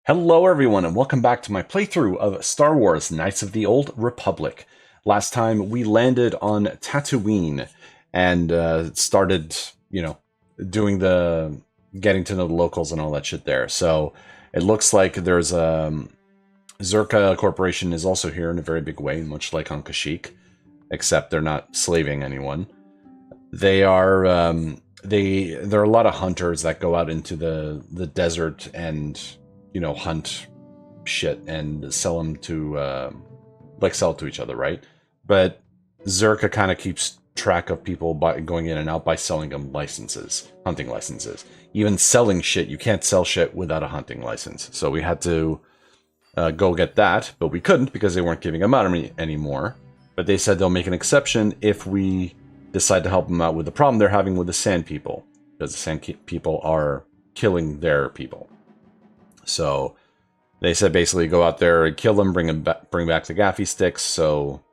Hello everyone and welcome back to my playthrough of Star Wars Knights of the Old Republic. Last time we landed on Tatooine and started, doing getting to know the locals and all that shit there. So it looks like there's Zerka Corporation is also here in a very big way, much like on Kashyyyk, except they're not slaving anyone. They are there are a lot of hunters that go out into the desert and hunt shit and sell them to sell to each other, right? But Zerka kind of keeps track of people by going in and out by selling them licenses, hunting licenses. Even selling shit, you can't sell shit without a hunting license. So we had to go get that, but we couldn't because they weren't giving them out anymore. But they said they'll make an exception if we decide to help them out with the problem they're having with the Sand People, because the Sand People are killing their people. So they said basically go out there and kill them, bring back the gaffy sticks, so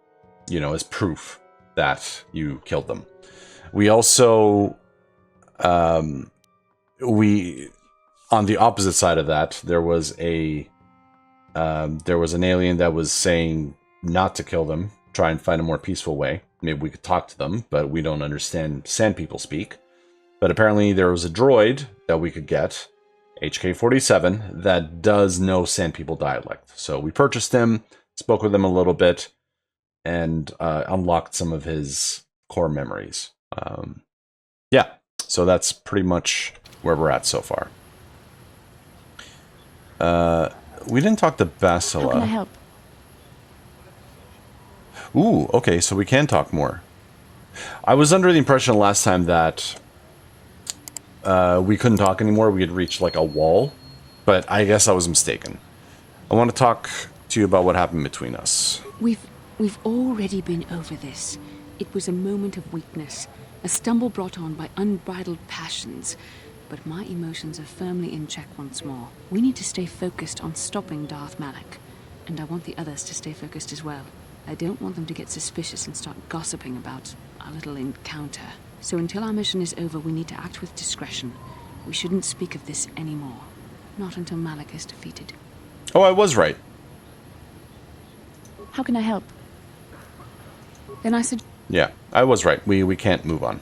as proof that you killed them. We also on the opposite side of that, there was an alien that was saying not to kill them, try and find a more peaceful way. Maybe we could talk to them, but we don't understand Sand People speak. But apparently there was a droid that we could get, HK-47, that does know Sand People dialect. So we purchased him, spoke with him a little bit, and unlocked some of his core memories. Yeah, so that's pretty much where we're at so far. We didn't talk to Basila. How can I help? Ooh, okay, so we can talk more. I was under the impression last time that we couldn't talk anymore. We had reached like a wall, but I guess I was mistaken. I want to talk to you about what happened between us. We've already been over this. It was a moment of weakness, a stumble brought on by unbridled passions. But my emotions are firmly in check once more. We need to stay focused on stopping Darth Malak, and I want the others to stay focused as well. I don't want them to get suspicious and start gossiping about our little encounter. So until our mission is over, we need to act with discretion. We shouldn't speak of this anymore. Not until Malak is defeated. Oh, I was right. How can I help? Then I said... Yeah, I was right. We can't move on.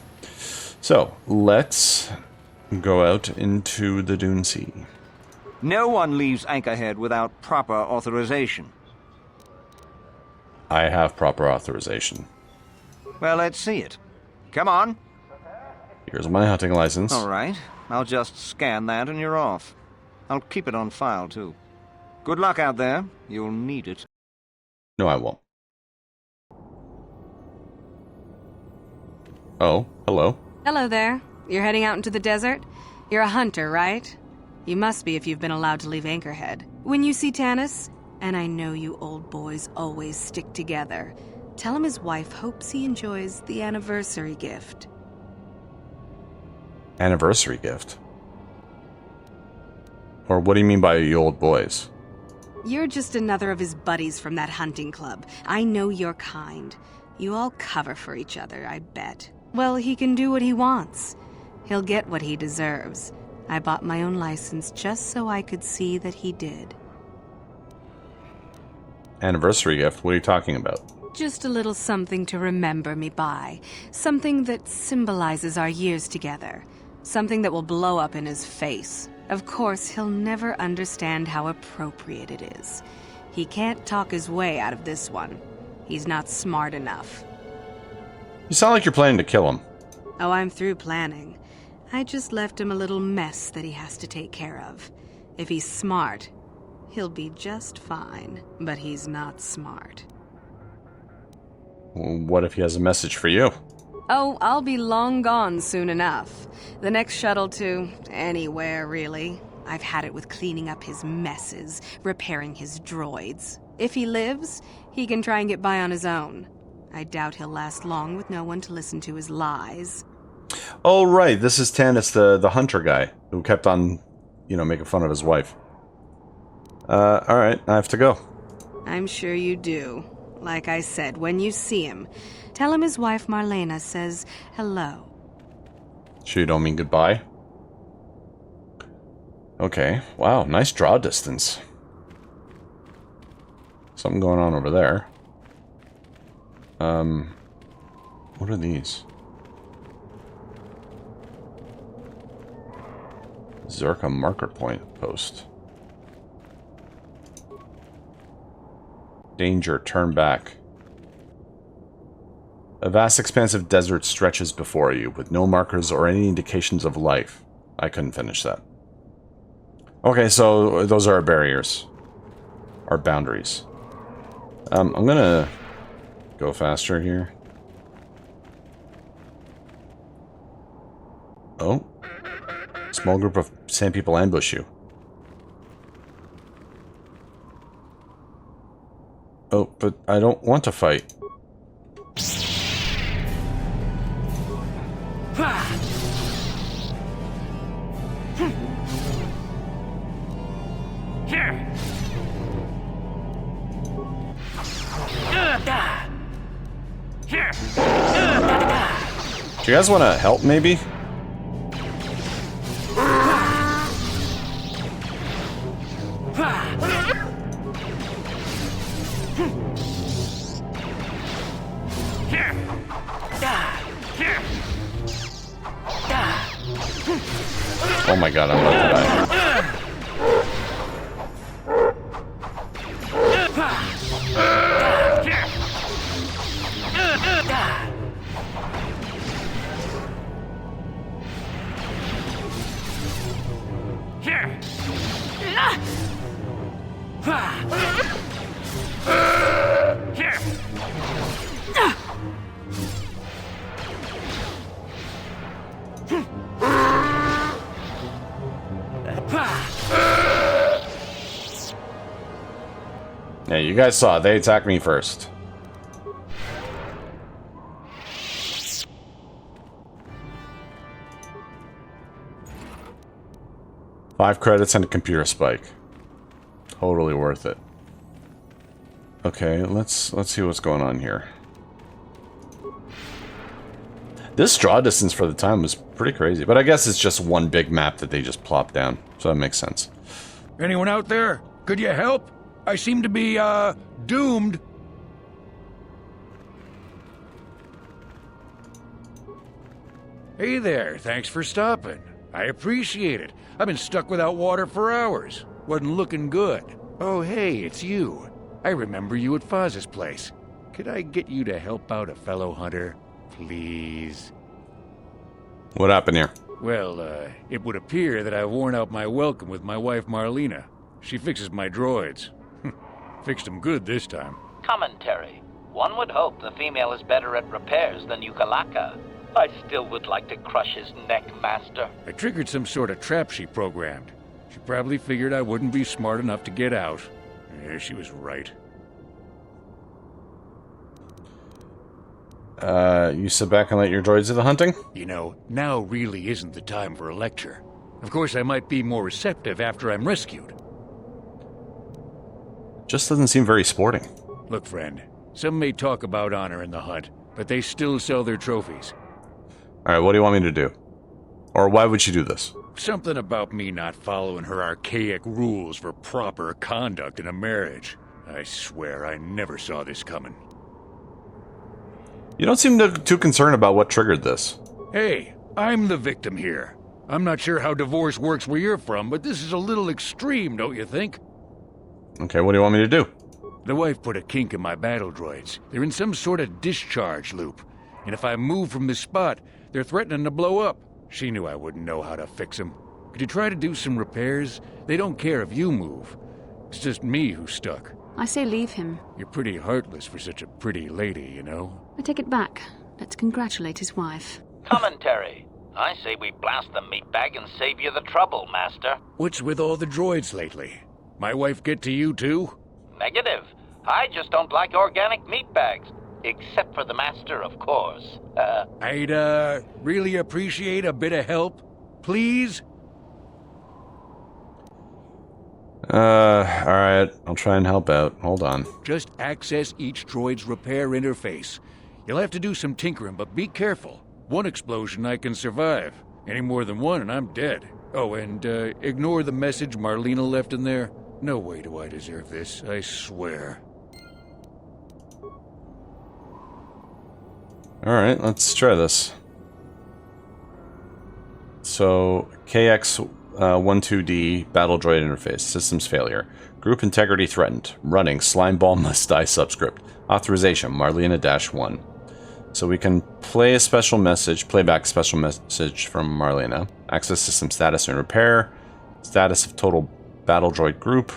So, let's go out into the Dune Sea. No one leaves Anchorhead without proper authorization. I have proper authorization. Well, let's see it. Come on. Here's my hunting license. All right. I'll just scan that and you're off. I'll keep it on file, too. Good luck out there. You'll need it. No, I won't. Oh, hello. Hello there. You're heading out into the desert? You're a hunter, right? You must be if you've been allowed to leave Anchorhead. When you see Tanis, and I know you old boys always stick together, tell him his wife hopes he enjoys the anniversary gift. Anniversary gift? Or what do you mean by you old boys? You're just another of his buddies from that hunting club. I know your kind. You all cover for each other, I bet. Well, he can do what he wants. He'll get what he deserves. I bought my own license just so I could see that he did. Anniversary gift? What are you talking about? Just a little something to remember me by. Something that symbolizes our years together. Something that will blow up in his face. Of course, he'll never understand how appropriate it is. He can't talk his way out of this one. He's not smart enough. You sound like you're planning to kill him. Oh, I'm through planning. I just left him a little mess that he has to take care of. If he's smart, he'll be just fine. But he's not smart. What if he has a message for you? Oh, I'll be long gone soon enough. The next shuttle to anywhere, really. I've had it with cleaning up his messes, repairing his droids. If he lives, he can try and get by on his own. I doubt he'll last long with no one to listen to his lies. Oh, right. This is Tanis, the hunter guy, who kept on, making fun of his wife. Alright, I have to go. I'm sure you do. Like I said, when you see him, tell him his wife Marlena says hello. Sure you don't mean goodbye? Okay, wow, nice draw distance. Something going on over there. What are these? Zerka marker point post. Danger, turn back. A vast expanse of desert stretches before you, with no markers or any indications of life. I couldn't finish that. Okay, so those are our barriers. Our boundaries. I'm gonna go faster here. Oh. Small group of sand people ambush you. Oh, but I don't want to fight. Do you guys want to help, maybe? Oh my god, I'm about to die. Yeah, you guys saw it. They attacked me first. $5 credits and a computer spike. Totally worth it. Okay, let's see what's going on here. This draw distance for the time was pretty crazy, but I guess it's just one big map that they just plopped down, so that makes sense. Anyone out there? Could you help? I seem to be, doomed. Hey there, thanks for stopping. I appreciate it. I've been stuck without water for hours. Wasn't looking good. Oh, hey, it's you. I remember you at Faz's place. Could I get you to help out a fellow hunter? Please? What happened here? Well, it would appear that I've worn out my welcome with my wife Marlena. She fixes my droids. Fixed them good this time. Commentary. One would hope the female is better at repairs than Yukalaka. I still would like to crush his neck, Master. I triggered some sort of trap she programmed. She probably figured I wouldn't be smart enough to get out. Yeah, she was right. You sit back and let your droids do the hunting? You know, now really isn't the time for a lecture. Of course, I might be more receptive after I'm rescued. Just doesn't seem very sporting. Look, friend, some may talk about honor in the hunt, but they still sell their trophies. Alright, what do you want me to do? Or why would she do this? Something about me not following her archaic rules for proper conduct in a marriage. I swear I never saw this coming. You don't seem too concerned about what triggered this. Hey, I'm the victim here. I'm not sure how divorce works where you're from, but this is a little extreme, don't you think? Okay, what do you want me to do? The wife put a kink in my battle droids. They're in some sort of discharge loop. And if I move from this spot, they're threatening to blow up. She knew I wouldn't know how to fix them. Could you try to do some repairs? They don't care if you move. It's just me who's stuck. I say leave him. You're pretty heartless for such a pretty lady, you know? I take it back. Let's congratulate his wife. Commentary. I say we blast the meatbag and save you the trouble, Master. What's with all the droids lately? My wife get to you too? Negative. I just don't like organic meatbags. Except for the Master, of course. I'd, really appreciate a bit of help. Please? Alright. I'll try and help out. Hold on. Just access each droid's repair interface. You'll have to do some tinkering, but be careful. One explosion I can survive. Any more than one and I'm dead. Oh, and ignore the message Marlena left in there. No way do I deserve this, I swear. Alright, let's try this. So, KX-12D battle droid interface. Systems failure. Group integrity threatened. Running. Slimeball must die subscript. Authorization. Marlena-1. So we can play a special message, playback special message from Marlena. Access system status and repair. Status of total battle droid group.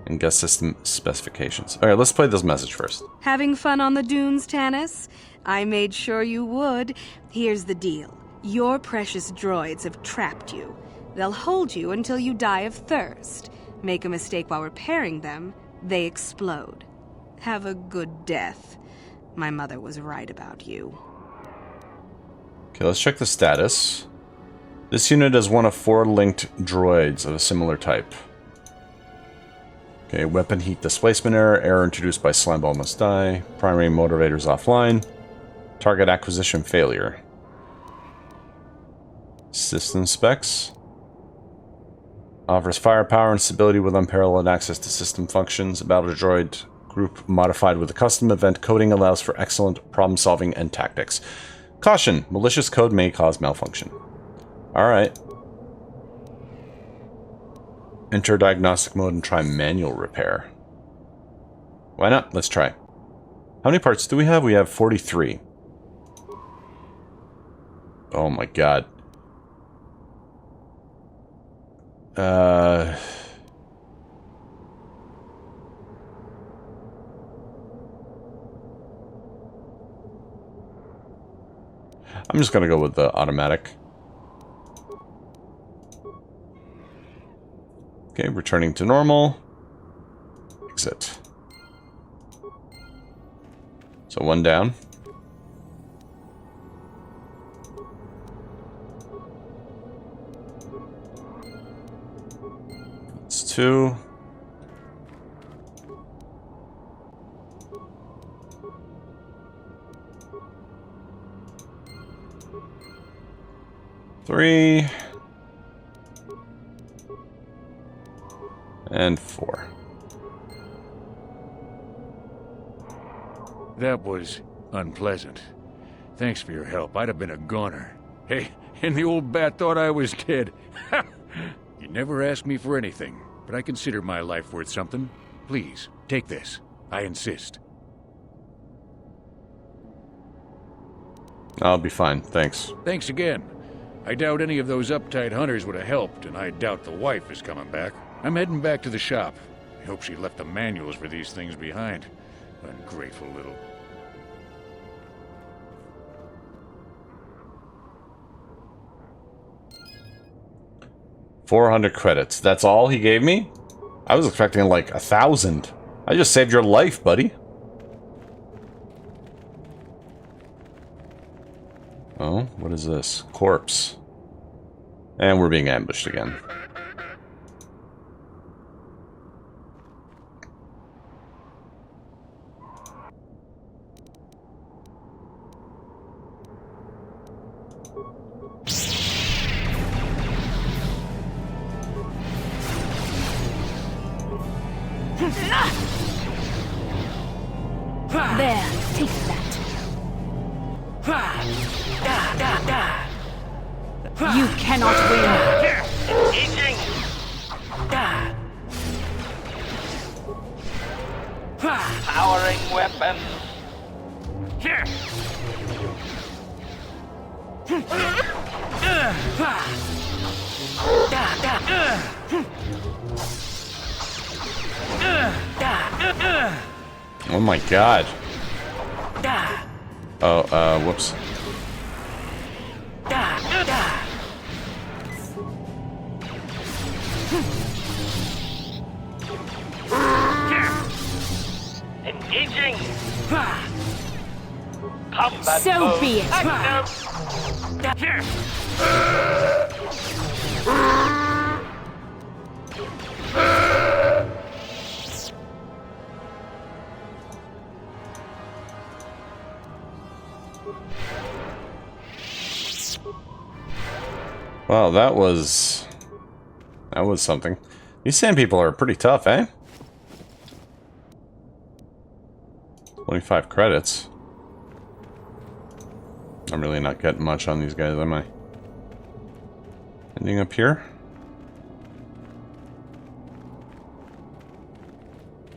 And guest system specifications. Alright, let's play this message first. Having fun on the dunes, Tanis? I made sure you would. Here's the deal. Your precious droids have trapped you. They'll hold you until you die of thirst. Make a mistake while repairing them, they explode. Have a good death. My mother was right about you. Okay, let's check the status. This unit is one of 4 linked droids of a similar type. Okay, weapon heat displacement error. Error introduced by Slimeball must die. Primary motivators offline. Target acquisition failure. System specs. Offers firepower and stability with unparalleled access to system functions. Battle droid group modified with a custom event coding allows for excellent problem solving and tactics. Caution! Malicious code may cause malfunction. Alright. Enter diagnostic mode and try manual repair. Why not? Let's try. How many parts do we have? We have 43. Oh my god. I'm just gonna go with the automatic. Okay, returning to normal. Exit. So 1 down. It's 2. Three. And 4. That was unpleasant. Thanks for your help. I'd have been a goner. Hey, and the old bat thought I was dead. You never asked me for anything, but I consider my life worth something. Please, take this. I insist. I'll be fine, thanks. Thanks again. I doubt any of those uptight hunters would have helped, and I doubt the wife is coming back. I'm heading back to the shop. I hope she left the manuals for these things behind. Ungrateful little... 400 credits. That's all he gave me? I was expecting like 1,000. I just saved your life, buddy. Oh, what is this? Corpse. And we're being ambushed again. There, take that. You cannot win. Powering weapon. Oh my god. Oh, whoops. Engaging. Combat So mode. be it. Well, that was something. These sand people are pretty tough, eh? 25 credits. I'm really not getting much on these guys, am I? Anything up here?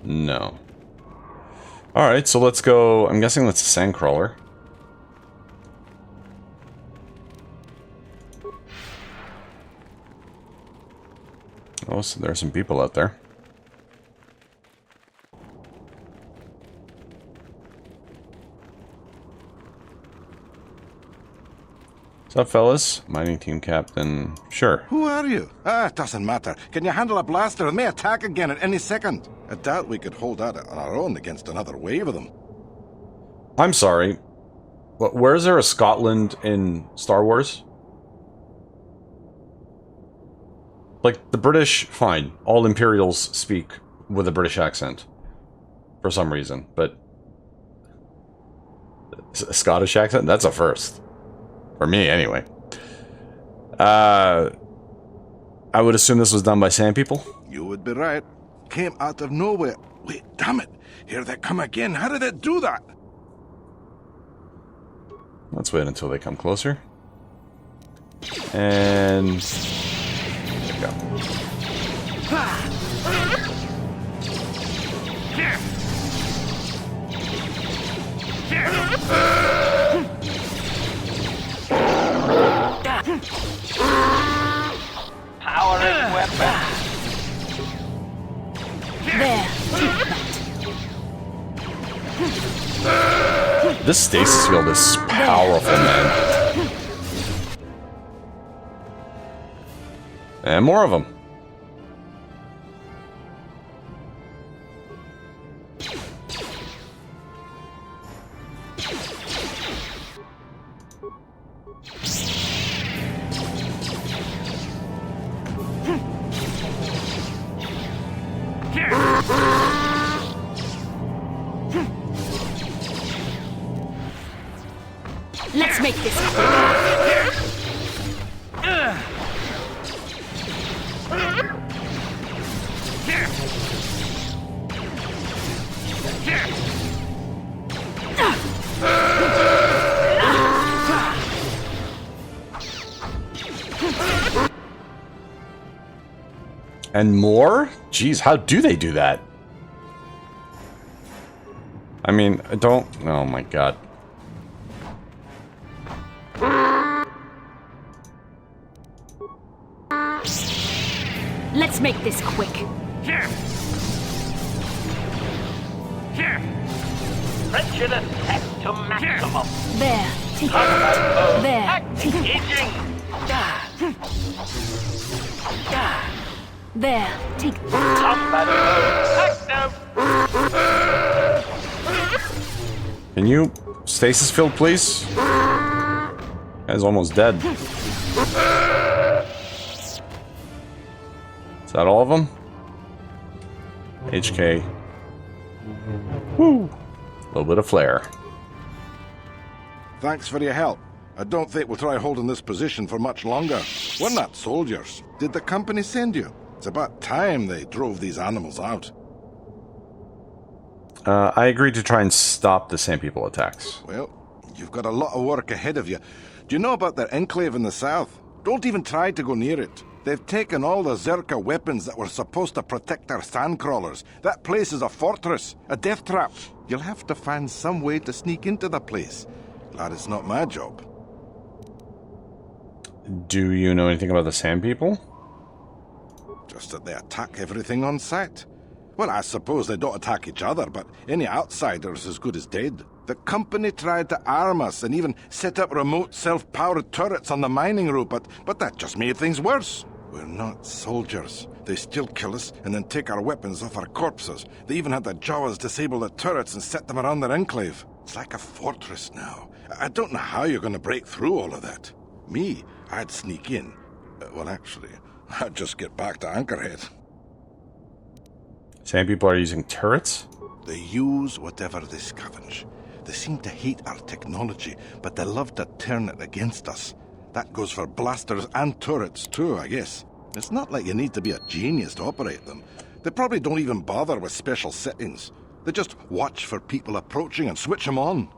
No. Alright, so let's go. I'm guessing that's a sandcrawler. Oh, so there are some people out there. What's up, fellas? Mining team captain. Sure. Who are you? It doesn't matter. Can you handle a blaster? It may attack again at any second. I doubt we could hold out on our own against another wave of them. I'm sorry, but where is there a Scotland in Star Wars? Like, the British, fine. All Imperials speak with a British accent. For some reason, but... a Scottish accent? That's a first. For me, anyway. I would assume this was done by sand people? You would be right. Came out of nowhere. Wait, damn it. Here they come again. How did it do that? Let's wait until they come closer. And... there we go. Powering weapon. There. This stasis field is powerful, man. And more of them. Let's make this And more? Jeez, how do they do that? I mean, I don't... oh my god. Let's make this quick. Prejudice set to maximum. There. Take Combat mode There. engaging. There. Take Combat mode active. Can you stasis field, please? Guy's almost dead. Is that all of them? HK. Woo! A little bit of flair. Thanks for your help. I don't think we'll try holding this position for much longer. We're not soldiers. Did the company send you? It's about time they drove these animals out. I agreed to try and stop the Sand People attacks. Well, you've got a lot of work ahead of you. Do you know about their enclave in the south? Don't even try to go near it. They've taken all the Zerka weapons that were supposed to protect our sandcrawlers. That place is a fortress, a death trap. You'll have to find some way to sneak into the place. Glad it's not my job. Do you know anything about the Sand People? Just that they attack everything on sight. Well, I suppose they don't attack each other, but any outsider's as good as dead. The company tried to arm us and even set up remote self-powered turrets on the mining route, but that just made things worse. We're not soldiers. They still kill us and then take our weapons off our corpses. They even had the Jawas disable the turrets and set them around their enclave. It's like a fortress now. I don't know how you're going to break through all of that. Me, I'd sneak in. Well, actually, I'd just get back to Anchorhead. Sand People are using turrets? They use whatever they scavenge. They seem to hate our technology, but they love to turn it against us. That goes for blasters and turrets too, I guess. It's not like you need to be a genius to operate them. They probably don't even bother with special settings. They just watch for people approaching and switch them on.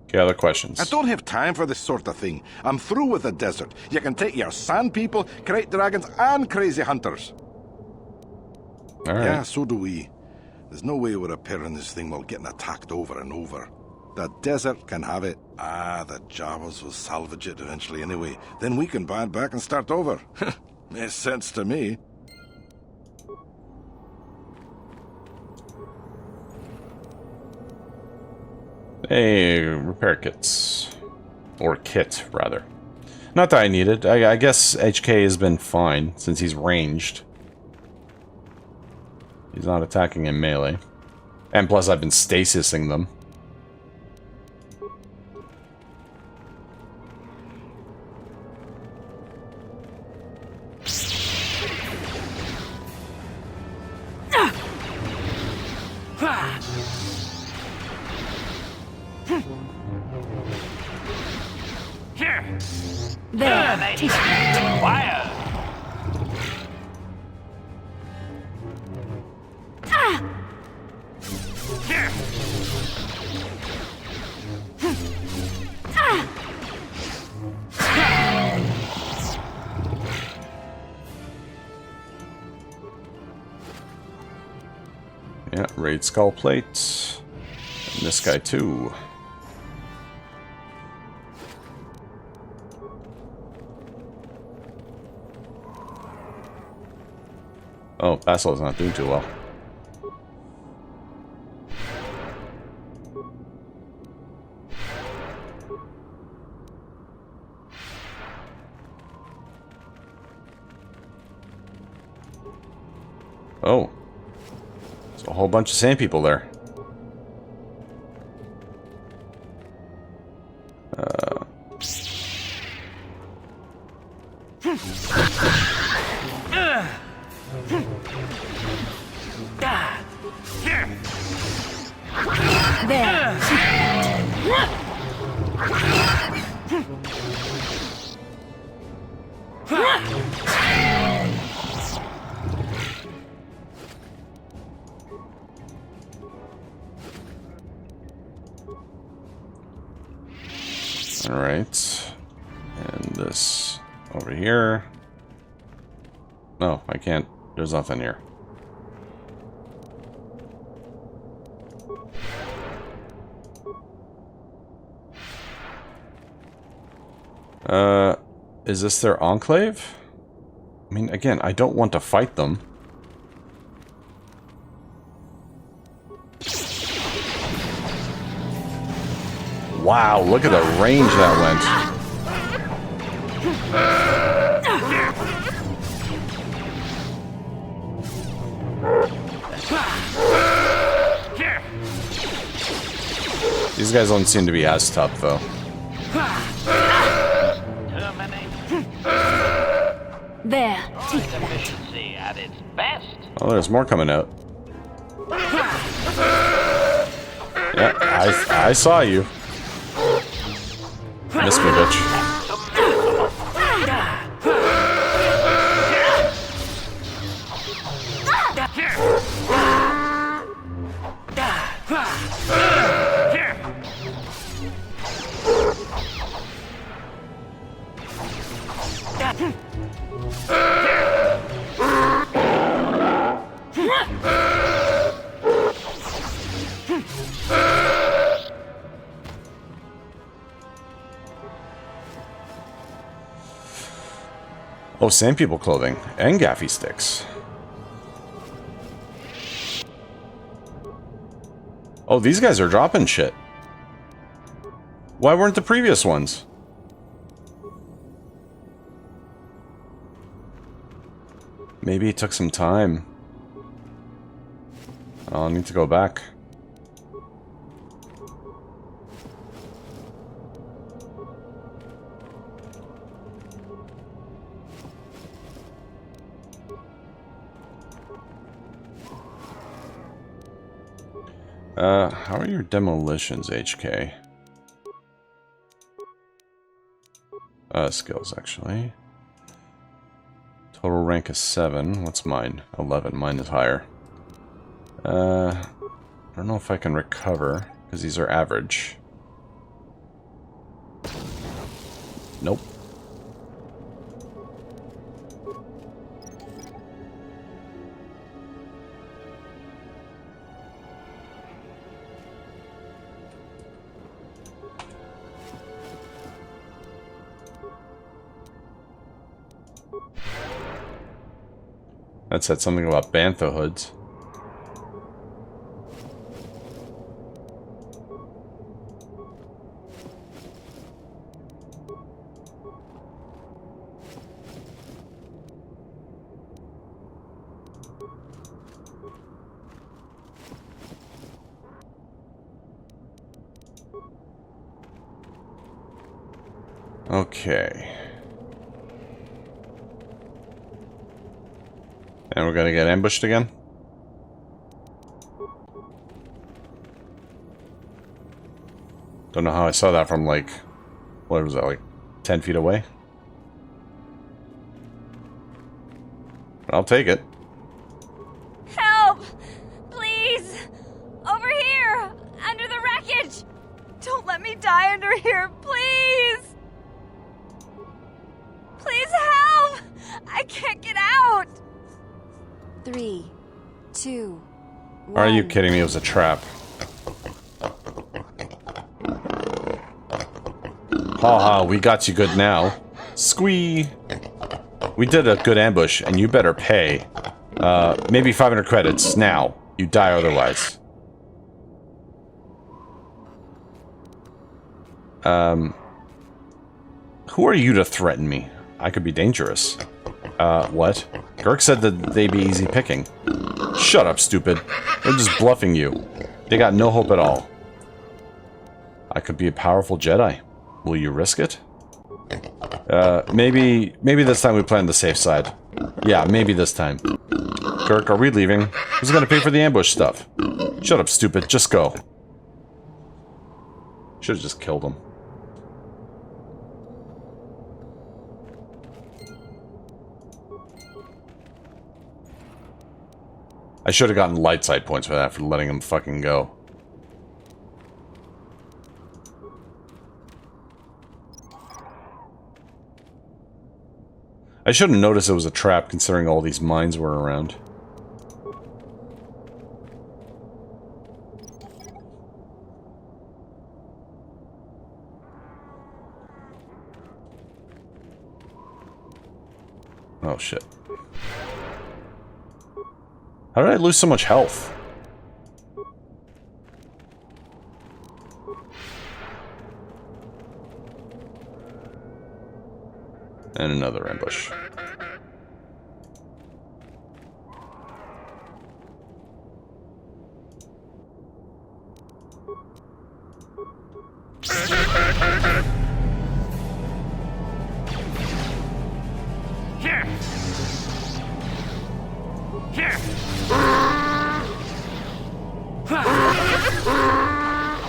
Okay, other questions? I don't have time for this sort of thing. I'm through with the desert. You can take your sand people, Krayt dragons, and crazy hunters. All right. Yeah, so do we. There's no way we're repairing this thing while getting attacked over and over. The desert can have it. Ah, the Jawas will salvage it eventually anyway. Then we can buy it back and start over. Makes sense to me. Hey, repair kits. Or kit, rather. Not that I need it. I guess HK has been fine since he's ranged. He's not attacking in melee. And plus I've been stasising them. Yeah, raid skull plate. And this guy too. Oh, Basil's not doing too well. Oh. There's a whole bunch of sand people there. Alright. And this over here. No, I can't. There's nothing here. Is this their enclave? I mean, again, I don't want to fight them. Wow, look at the range that went. These guys don't seem to be as tough, though. There, take Efficiency at its best. Oh, there's more coming out. Yeah, I saw you. Miss me, bitch. Oh, sand people clothing and gaffy sticks. Oh, these guys are dropping shit. Why weren't the previous ones? Maybe it took some time. I'll need to go back. How are your demolitions, HK? Skills, actually. Total rank is 7. What's mine? 11. Mine is higher. I don't know if I can recover, because these are average. Nope. That said something about bantha hoods. Okay. And we're gonna get ambushed again? Don't know how I saw that from, like, what was that, like 10 feet away? I'll take it. Help! Please! Over here! Under the wreckage! Don't let me die under here, please! Please help! I can't get out! 3, 2, 1. Are you kidding me? It was a trap. Haha, we got you good now. Squee! We did a good ambush, and you better pay. Maybe 500 credits, now. You die otherwise. Who are you to threaten me? I could be dangerous. What? Girk said that they'd be easy picking. Shut up, stupid. They're just bluffing you. They got no hope at all. I could be a powerful Jedi. Will you risk it? Maybe this time we play on the safe side. Yeah, maybe this time. Girk, are we leaving? Who's gonna pay for the ambush stuff? Shut up, stupid. Just go. Should've just killed him. I should have gotten light side points for that, for letting him fucking go. I should have noticed it was a trap, considering all these mines were around. Oh shit. How did I lose so much health? And another ambush.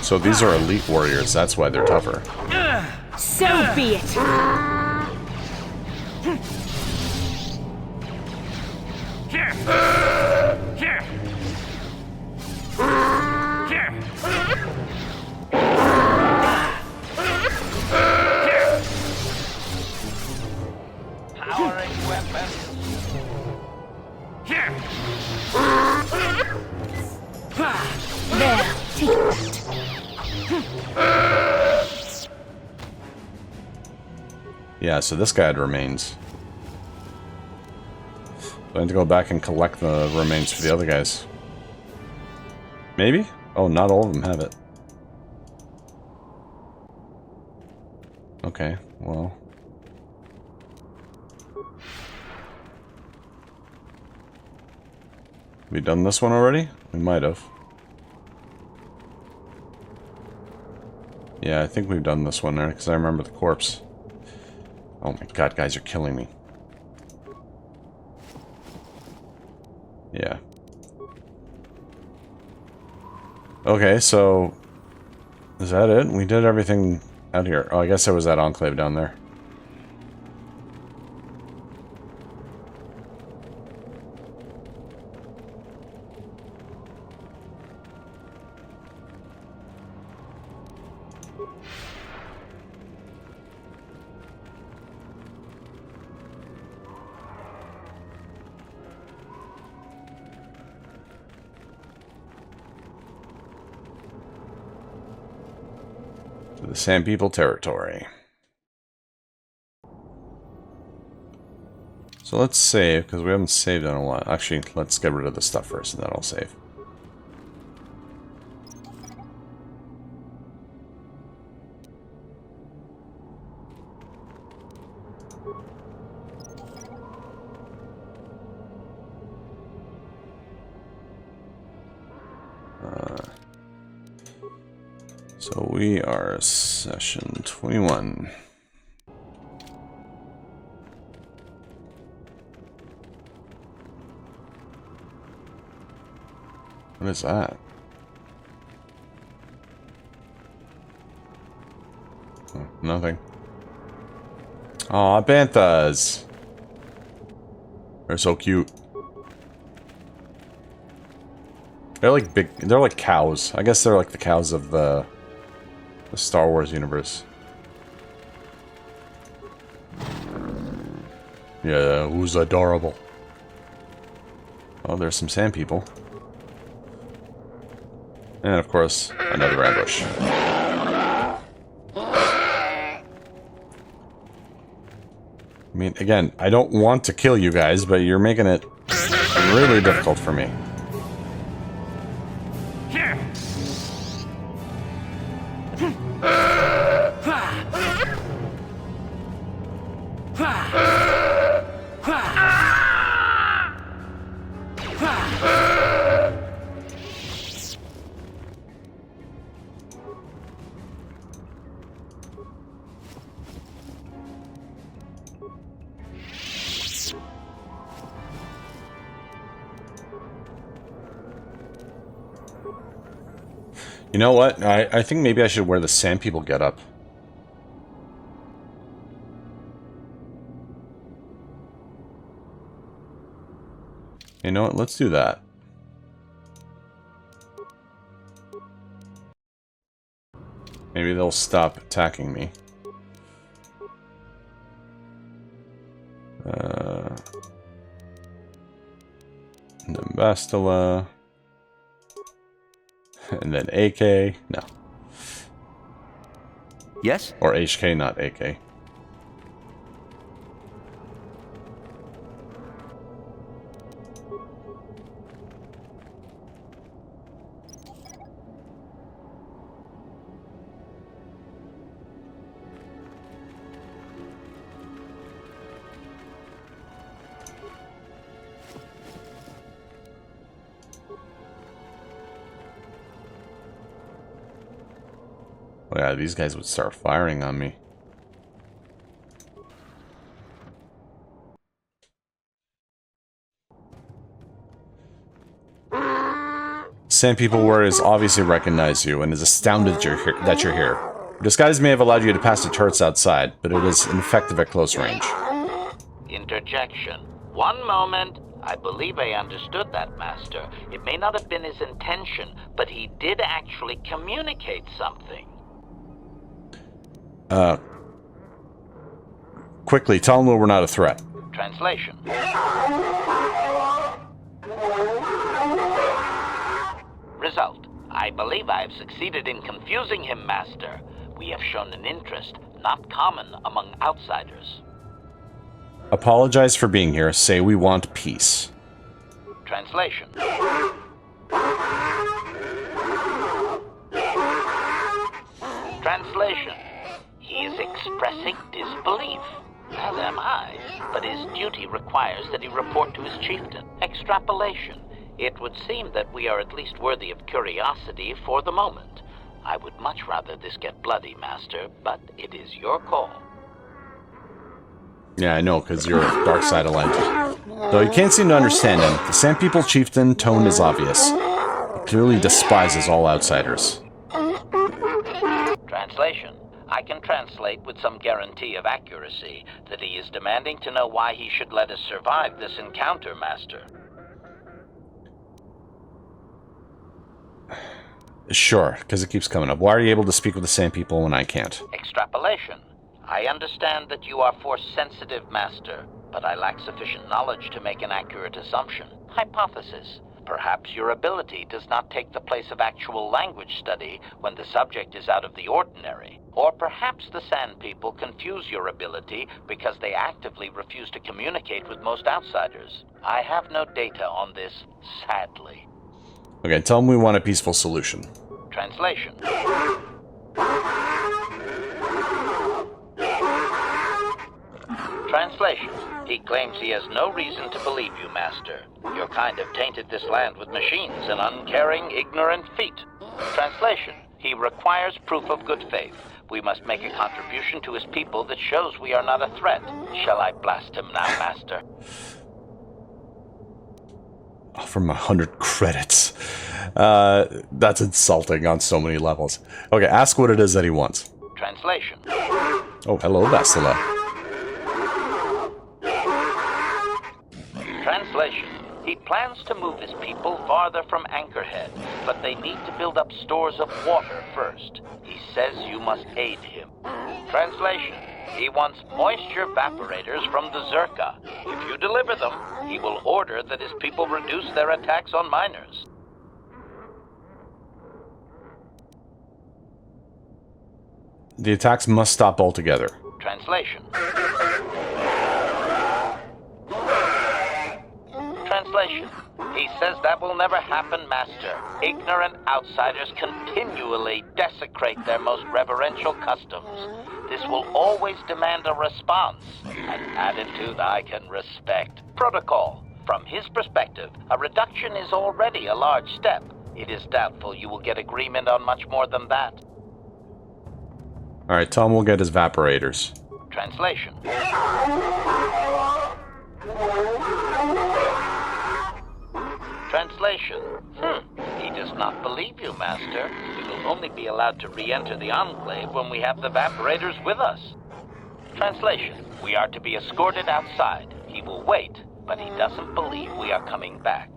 So these are elite warriors, that's why they're tougher. So be it! Powering weapons. There, take that. Yeah, so this guy had remains. So I need to go back and collect the remains for the other guys. Maybe? Oh, not all of them have it. Okay, well. We done this one already? We might have. Yeah, I think we've done this one there, because I remember the corpse. Oh my god, guys, you're killing me. Yeah. Okay, so... is that it? We did everything out here. Oh, I guess there was that enclave down there. the Sand People territory. So let's save, because we haven't saved in a while. Actually, let's get rid of the stuff first, and then I'll save. So we are session 21. What is that? Oh, nothing. Aw, banthas. They're so cute. They're like big. They're like cows. I guess they're like the cows of the Star Wars universe. Yeah, who's adorable? Oh, there's some sand people. And of course, another ambush. I mean, again, I don't want to kill you guys, but you're making it really difficult for me. You know what? I think maybe I should wear the Sand People getup. You know what? Let's do that. Maybe they'll stop attacking me. And then Bastila. And then AK. No. Yes? Or HK, not AK. Oh yeah, these guys would start firing on me. Sand People Warriors obviously recognize you and is astounded that you're here. Disguise may have allowed you to pass the turrets outside, but it is ineffective at close range. Interjection. One moment. I believe I understood that, Master. It may not have been his intention, but he did actually communicate something. Quickly, tell them we're not a threat. Translation. Result. I believe I have succeeded in confusing him, Master. We have shown an interest not common among outsiders. Apologize for being here. Say we want peace. Translation. Translation. He is expressing disbelief, as am I, but his duty requires that he report to his chieftain. Extrapolation. It would seem that we are at least worthy of curiosity for the moment. I would much rather this get bloody, Master, but it is your call. Yeah, I know, because you're dark side aligned. Though you can't seem to understand him, the Sand People chieftain tone is obvious. He clearly despises all outsiders. Translation. I can translate with some guarantee of accuracy that he is demanding to know why he should let us survive this encounter, Master. Sure, because it keeps coming up. Why are you able to speak with the Sand People when I can't? Extrapolation. I understand that you are force-sensitive, Master, but I lack sufficient knowledge to make an accurate assumption. Hypothesis. Perhaps your ability does not take the place of actual language study when the subject is out of the ordinary. Or perhaps the Sand People confuse your ability because they actively refuse to communicate with most outsiders. I have no data on this, sadly. Okay, tell him we want a peaceful solution. Translation. Translation. He claims he has no reason to believe you, Master. Your kind have tainted this land with machines and uncaring, ignorant feet. Translation. He requires proof of good faith. We must make a contribution to his people that shows we are not a threat. Shall I blast him now, Master? Offer him 100 credits. That's insulting on so many levels. Okay, ask what it is that he wants. Translation. Oh, hello, Bastila. Translation. He plans to move his people farther from Anchorhead, but they need to build up stores of water first. He says you must aid him. Translation. He wants moisture evaporators from the Zerka. If you deliver them, he will order that his people reduce their attacks on miners. The attacks must stop altogether. Translation. Translation. He says that will never happen, Master. Ignorant outsiders continually desecrate their most reverential customs. This will always demand a response, an attitude I can respect. Protocol. From his perspective, a reduction is already a large step. It is doubtful you will get agreement on much more than that. Alright, tell him we'll get his evaporators. Translation. Translation. He does not believe you, Master. We will only be allowed to re-enter the Enclave when we have the evaporators with us. Translation. We are to be escorted outside. He will wait, but he doesn't believe we are coming back.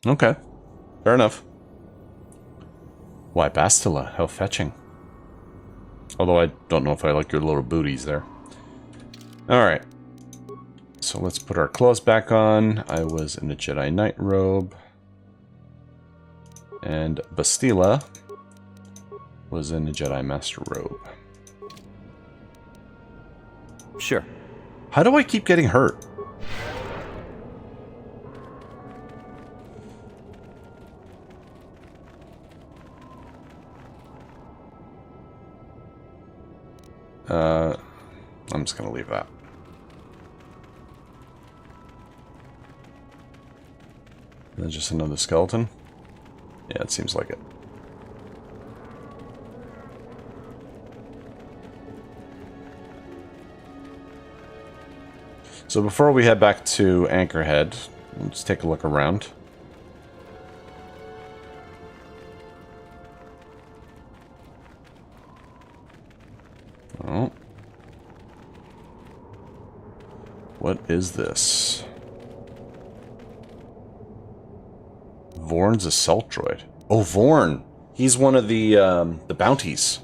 Okay. Fair enough. Why, Bastila? How fetching. Although I don't know if I like your little booties there. Alright. So let's put our clothes back on. I was in a Jedi Knight robe. And Bastila was in a Jedi Master robe. Sure. How do I keep getting hurt? I'm just gonna leave that. Is that just another skeleton? Yeah, it seems like it. So before we head back to Anchorhead, let's take a look around. Oh. What is this? Vorn's assault droid. Oh, Vorn! He's one of the bounties.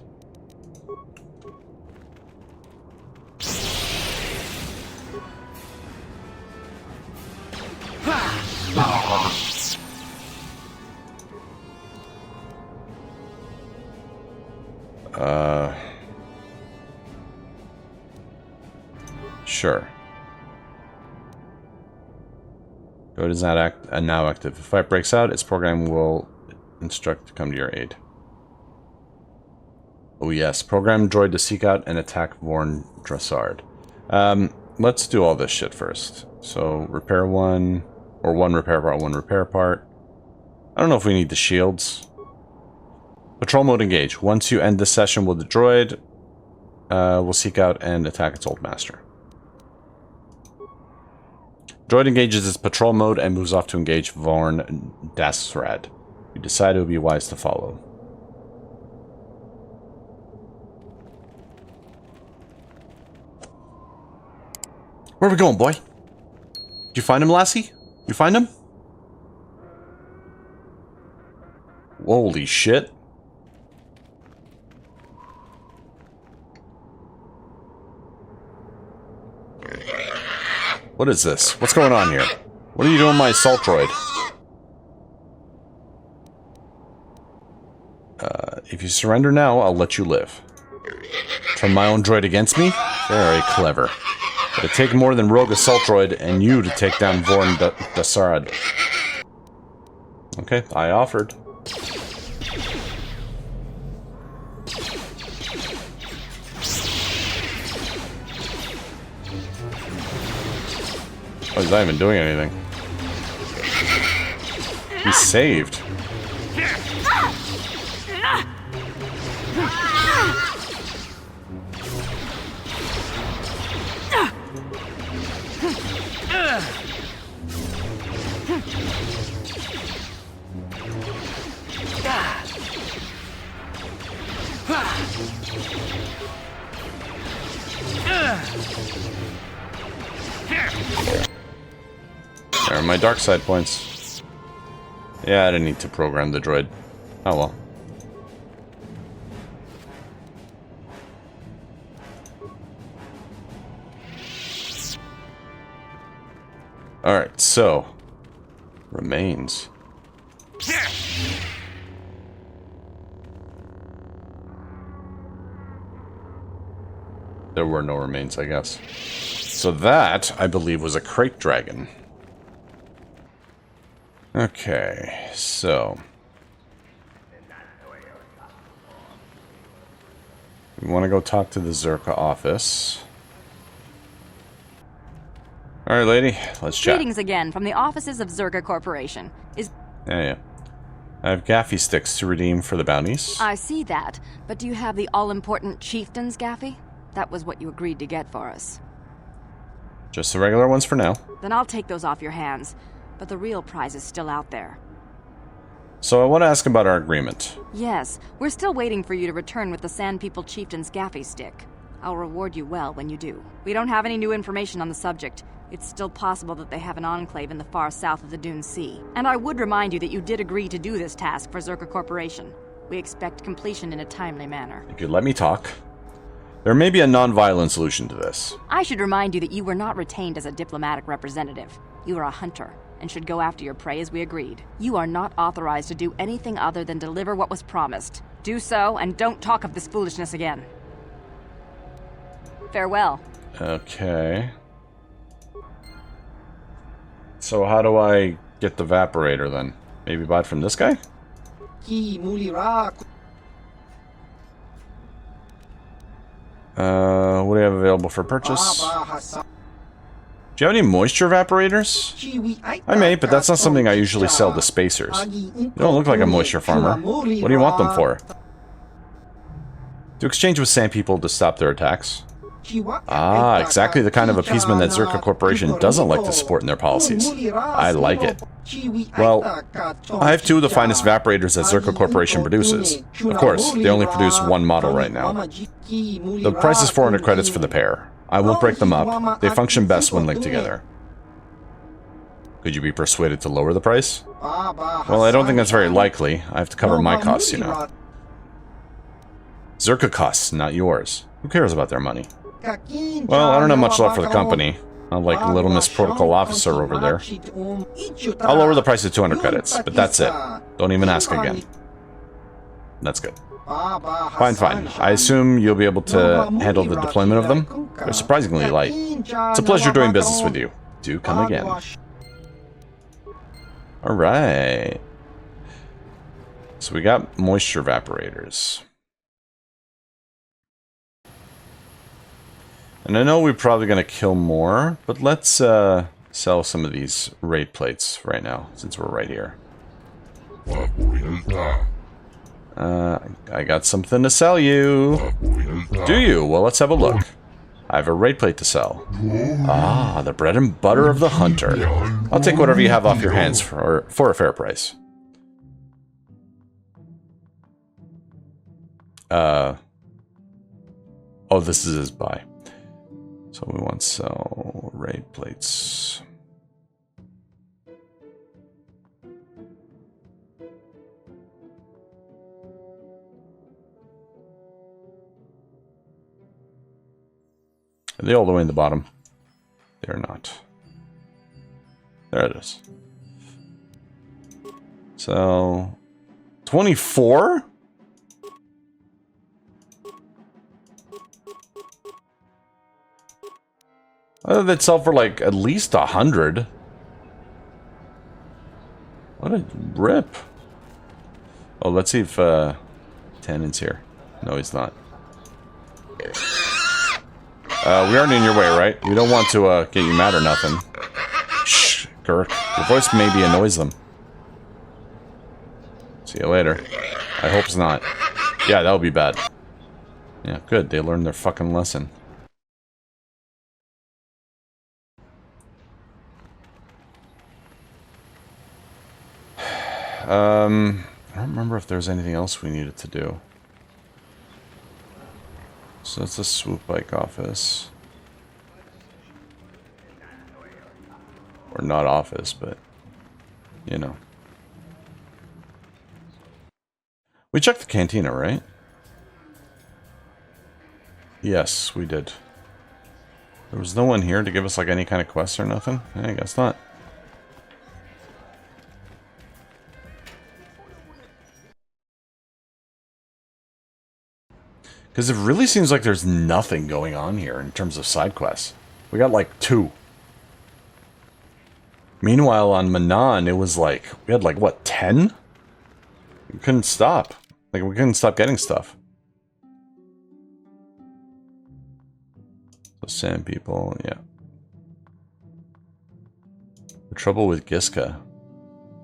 Sure. Droid is not now active. If a fight breaks out, its program will instruct to come to your aid. Oh yes, program droid to seek out and attack Vorn Dressard. Let's do all this shit first. So repair one, or one repair part. I don't know if we need the shields. Patrol mode engage. Once you end this session with the droid, we'll seek out and attack its old master. Droid engages its patrol mode and moves off to engage Vorn Dressard. You decide it would be wise to follow. Where are we going, boy? Did you find him, lassie? You find him? Holy shit. What is this? What's going on here? What are you doing, my assault droid? If you surrender now, I'll let you live. Turn my own droid against me? Very clever. It'd take more than rogue assault droid and you to take down Vorn Dasarad. Okay, I offered. Oh, he's not even doing anything. He's saved. There are my dark side points. Yeah, I didn't need to program the droid. Oh well. Alright, so. Remains. There were no remains, I guess. So that, I believe, was a Krayt dragon. Okay, so... we want to go talk to the Zerka office. Alright, lady, let's chat. Greetings again from the offices of Zerka Corporation. Yeah. I have gaffy sticks to redeem for the bounties. I see that, but do you have the all-important Chieftain's gaffy? That was what you agreed to get for us. Just the regular ones for now. Then I'll take those off your hands, but the real prize is still out there. So I want to ask about our agreement. Yes, we're still waiting for you to return with the Sand People Chieftain's gaffy stick. I'll reward you well when you do. We don't have any new information on the subject. It's still possible that they have an enclave in the far south of the Dune Sea. And I would remind you that you did agree to do this task for Zerka Corporation. We expect completion in a timely manner. You could let me talk. There may be a non-violent solution to this. I should remind you that you were not retained as a diplomatic representative. You are a hunter, and should go after your prey as we agreed. You are not authorized to do anything other than deliver what was promised. Do so, and don't talk of this foolishness again. Farewell. Okay. So how do I get the evaporator then? Maybe buy it from this guy? What do you have available for purchase? Do you have any moisture evaporators? I may, but that's not something I usually sell to spacers. You don't look like a moisture farmer. What do you want them for? To exchange with sand people to stop their attacks. Ah, exactly the kind of appeasement that Zerka Corporation doesn't like to support in their policies. I like it. Well, I have two of the finest evaporators that Zerka Corporation produces. Of course, they only produce one model right now. The price is 400 credits for the pair. I won't break them up. They function best when linked together. Could you be persuaded to lower the price? Well, I don't think that's very likely. I have to cover my costs, you know. Zerka costs, not yours. Who cares about their money? Well, I don't have much left for the company. Unlike Little Miss Protocol Officer over there. I'll lower the price to 200 credits, but that's it. Don't even ask again. That's good. Fine. I assume you'll be able to handle the deployment of them? They're surprisingly light. It's a pleasure doing business with you. Do come again. Alright. So we got moisture evaporators. And I know we're probably going to kill more, but let's sell some of these raid plates right now, since we're right here. I got something to sell you. Do you? Well, let's have a look. I have a raid plate to sell. Ah, the bread and butter of the hunter. I'll take whatever you have off your hands for a fair price. Oh, this is his buy. So we want to sell raid plates. Are they all the way in the bottom? They're not. There it is. So, 24? That sell for like at least 100. What a rip. Oh, let's see if Tannen's here. No, he's not. We aren't in your way, right? We don't want to get you mad or nothing. Shh, Girk. Your voice maybe annoys them. See you later. I hope it's not. Yeah, that would be bad. Yeah, good. They learned their fucking lesson. I don't remember if there's anything else we needed to do. So that's the swoop bike office. Or not office, but, you know. We checked the cantina, right? Yes, we did. There was no one here to give us, like, any kind of quests or nothing? I guess not. Because it really seems like there's nothing going on here in terms of side quests. We got like 2. Meanwhile, on Manan, it was like, we had like, what, 10? We couldn't stop. Like, we couldn't stop getting stuff. So, sand people, yeah. The trouble with Giska.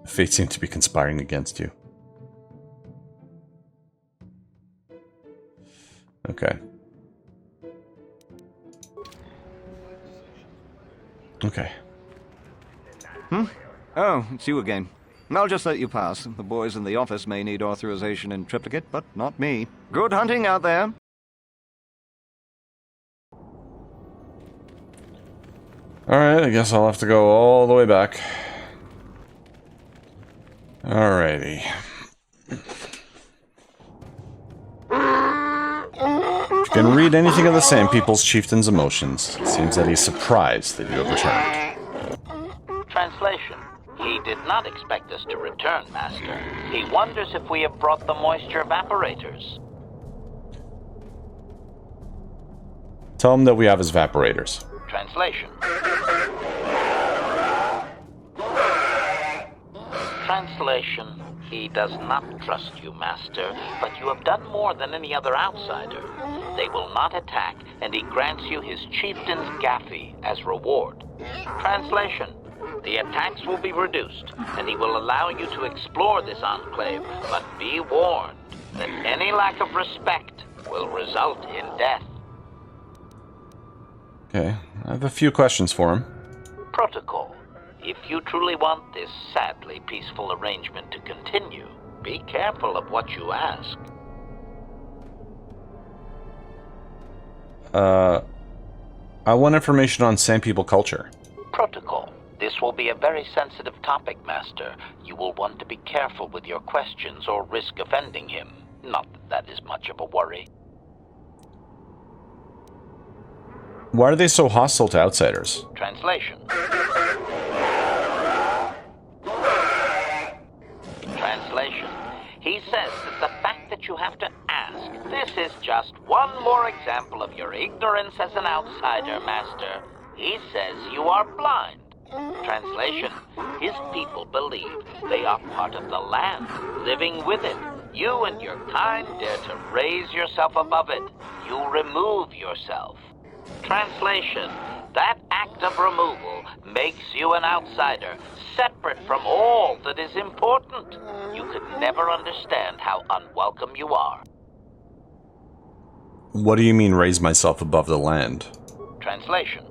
The fate seemed to be conspiring against you. Okay. Okay. Oh, it's you again. I'll just let you pass. The boys in the office may need authorization in triplicate, but not me. Good hunting out there. Alright, I guess I'll have to go all the way back. Alrighty. If you can read anything of the Sand People's chieftain's emotions, it seems that he's surprised that you have returned. Translation. He did not expect us to return, Master. He wonders if we have brought the moisture evaporators. Tell him that we have his evaporators. Translation. Translation. He does not trust you, Master, but you have done more than any other outsider. They will not attack, and he grants you his chieftain's gaffy as reward. Translation. The attacks will be reduced, and he will allow you to explore this enclave, but be warned that any lack of respect will result in death. Okay, I have a few questions for him. Protocol. If you truly want this sadly peaceful arrangement to continue, be careful of what you ask. I want information on Sand People culture. Protocol. This will be a very sensitive topic, Master. You will want to be careful with your questions or risk offending him. Not that that is much of a worry. Why are they so hostile to outsiders? Translation. Translation. He says that the fact that you have to ask, this is just one more example of your ignorance as an outsider, Master. He says you are blind. Translation. His people believe they are part of the land, living with it. You and your kind dare to raise yourself above it. You remove yourself. Translation. That act of removal makes you an outsider, separate from all that is important. You could never understand how unwelcome you are. What do you mean, raise myself above the land? Translation.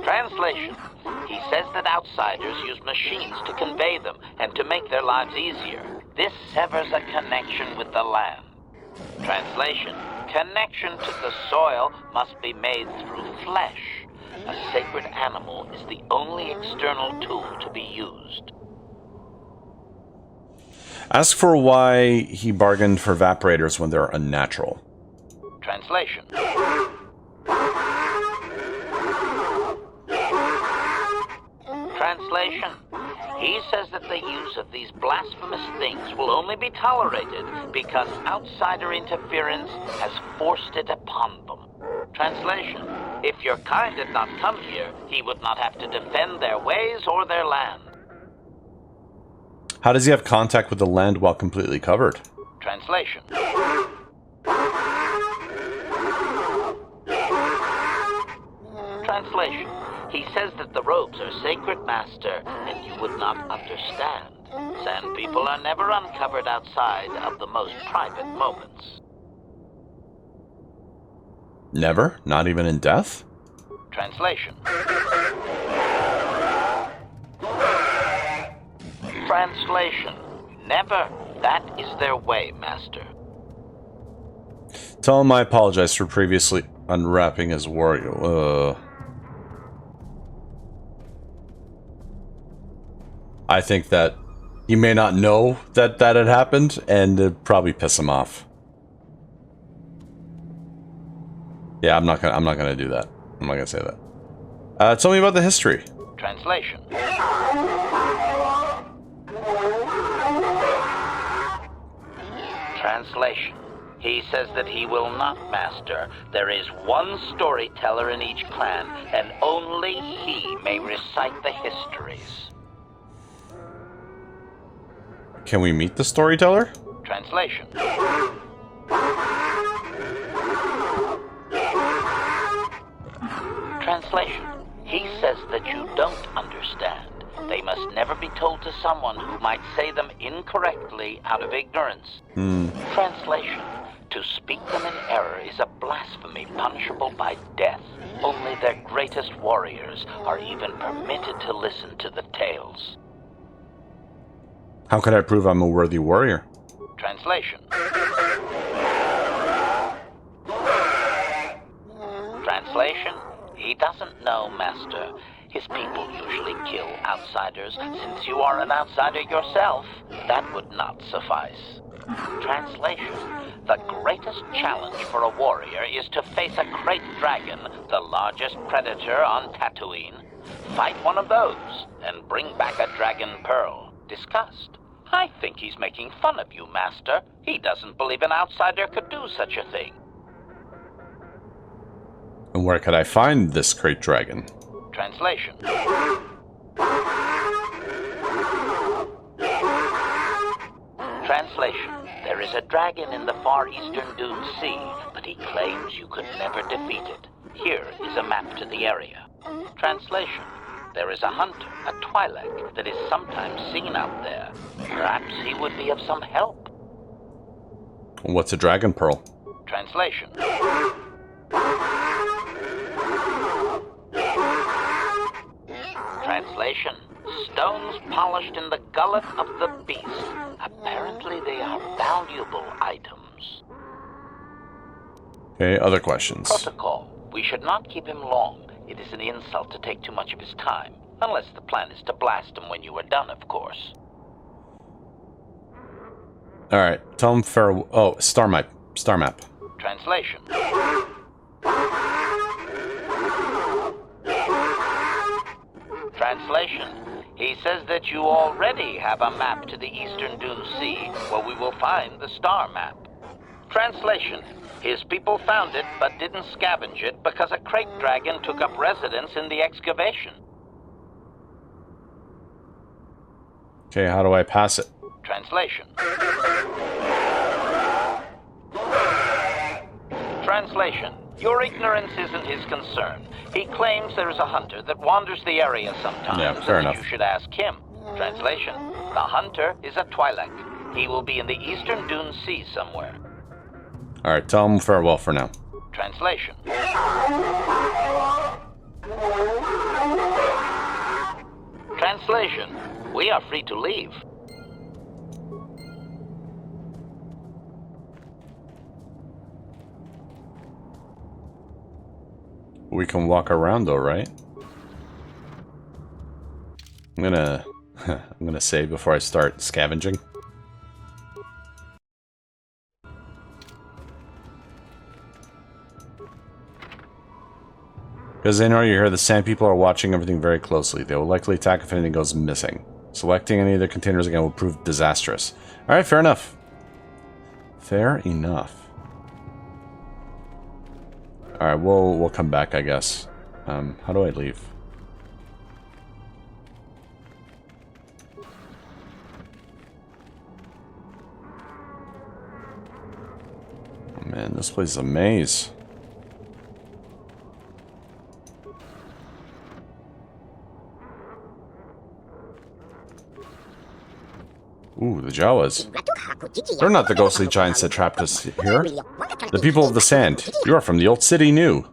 Translation. He says that outsiders use machines to convey them and to make their lives easier. This severs a connection with the land. Translation. Connection to the soil must be made through flesh. A sacred animal is the only external tool to be used. Ask for why he bargained for evaporators when they're unnatural. Translation. Translation. He says that the use of these blasphemous things will only be tolerated because outsider interference has forced it upon them. Translation. If your kind had not come here, he would not have to defend their ways or their land. How does he have contact with the land while completely covered? Translation. Translation. He says that the robes are sacred, Master, and you would not understand. Sand people are never uncovered outside of the most private moments. Never? Not even in death? Translation. Translation. Never. That is their way, Master. Tell him I apologize for previously unwrapping his warrior. I think that he may not know that that had happened, and it'd probably piss him off. Yeah, I'm not gonna do that. I'm not gonna say that. Tell me about the history. Translation. Translation. He says that he will not, Master. There is one storyteller in each clan, and only he may recite the histories. Can we meet the storyteller? Translation. Translation. He says that you don't understand. They must never be told to someone who might say them incorrectly out of ignorance. Translation. To speak them in error is a blasphemy punishable by death. Only their greatest warriors are even permitted to listen to the tales. How can I prove I'm a worthy warrior? Translation. Translation. He doesn't know, Master. His people usually kill outsiders. Since you are an outsider yourself, that would not suffice. Translation. The greatest challenge for a warrior is to face a Krayt dragon, the largest predator on Tatooine. Fight one of those, and bring back a dragon pearl. Discussed. I think he's making fun of you, Master. He doesn't believe an outsider could do such a thing. And where could I find this Krayt dragon? Translation. Translation. There is a dragon in the far eastern Dune Sea, but he claims you could never defeat it. Here is a map to the area. Translation. There is a hunter, a Twi'lek, that is sometimes seen out there. Perhaps he would be of some help. What's a dragon pearl? Translation. Translation. Stones polished in the gullet of the beast. Apparently they are valuable items. Okay, other questions. Protocol. We should not keep him long. It is an insult to take too much of his time. Unless the plan is to blast him when you are done, of course. Alright, tell him farewell. Oh, star map. Star map. Translation. Translation. He says that you already have a map to the eastern Dune Sea, where we will find the star map. Translation. His people found it, but didn't scavenge it because a Krayt dragon took up residence in the excavation. Okay, how do I pass it? Translation. Translation. Your ignorance isn't his concern. He claims there is a hunter that wanders the area sometimes, yeah, fair and enough. You should ask him. Translation. The hunter is a Twi'lek. He will be in the eastern Dune Sea somewhere. Alright, tell him farewell for now. Translation. Translation. We are free to leave. We can walk around though, right? I'm gonna save before I start scavenging. Because they know you're here, the Sand People are watching everything very closely. They will likely attack if anything goes missing. Selecting any of their containers again will prove disastrous. Alright, fair enough. Fair enough. Alright, we'll come back, I guess. How do I leave? Oh, man, this place is a maze. Ooh, the Jawas. They're not the ghostly giants that trapped us here. The people of the sand. You are from the old city new.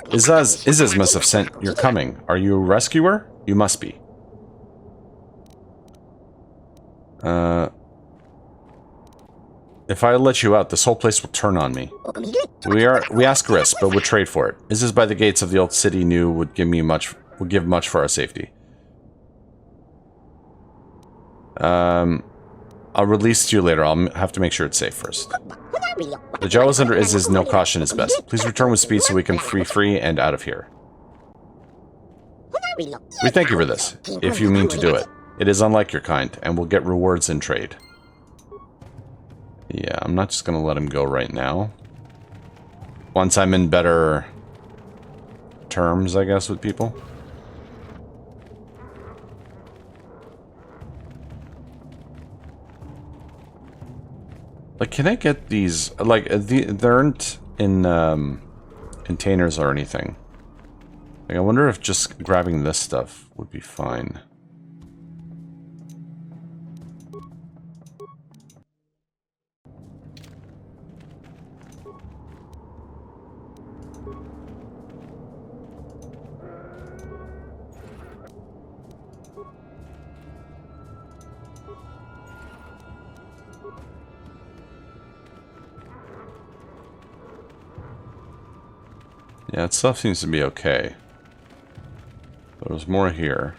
Izaz must have sent your coming. Are you a rescuer? You must be. If I let you out, this whole place will turn on me. We ask risk, but would trade for it. Izaz by the gates of the old city new would give much for our safety. I'll release you later. I'll have to make sure it's safe first. The Jawas under Izaz, no caution is best. Please return with speed so we can free and out of here. We thank you for this, if you mean to do it. It is unlike your kind, and we'll get rewards in trade. Yeah, I'm not just gonna let him go right now. Once I'm in better terms, I guess, with people. Like, can I get these? Like, they aren't in containers or anything. Like, I wonder if just grabbing this stuff would be fine. Yeah, that stuff seems to be okay. There's more here.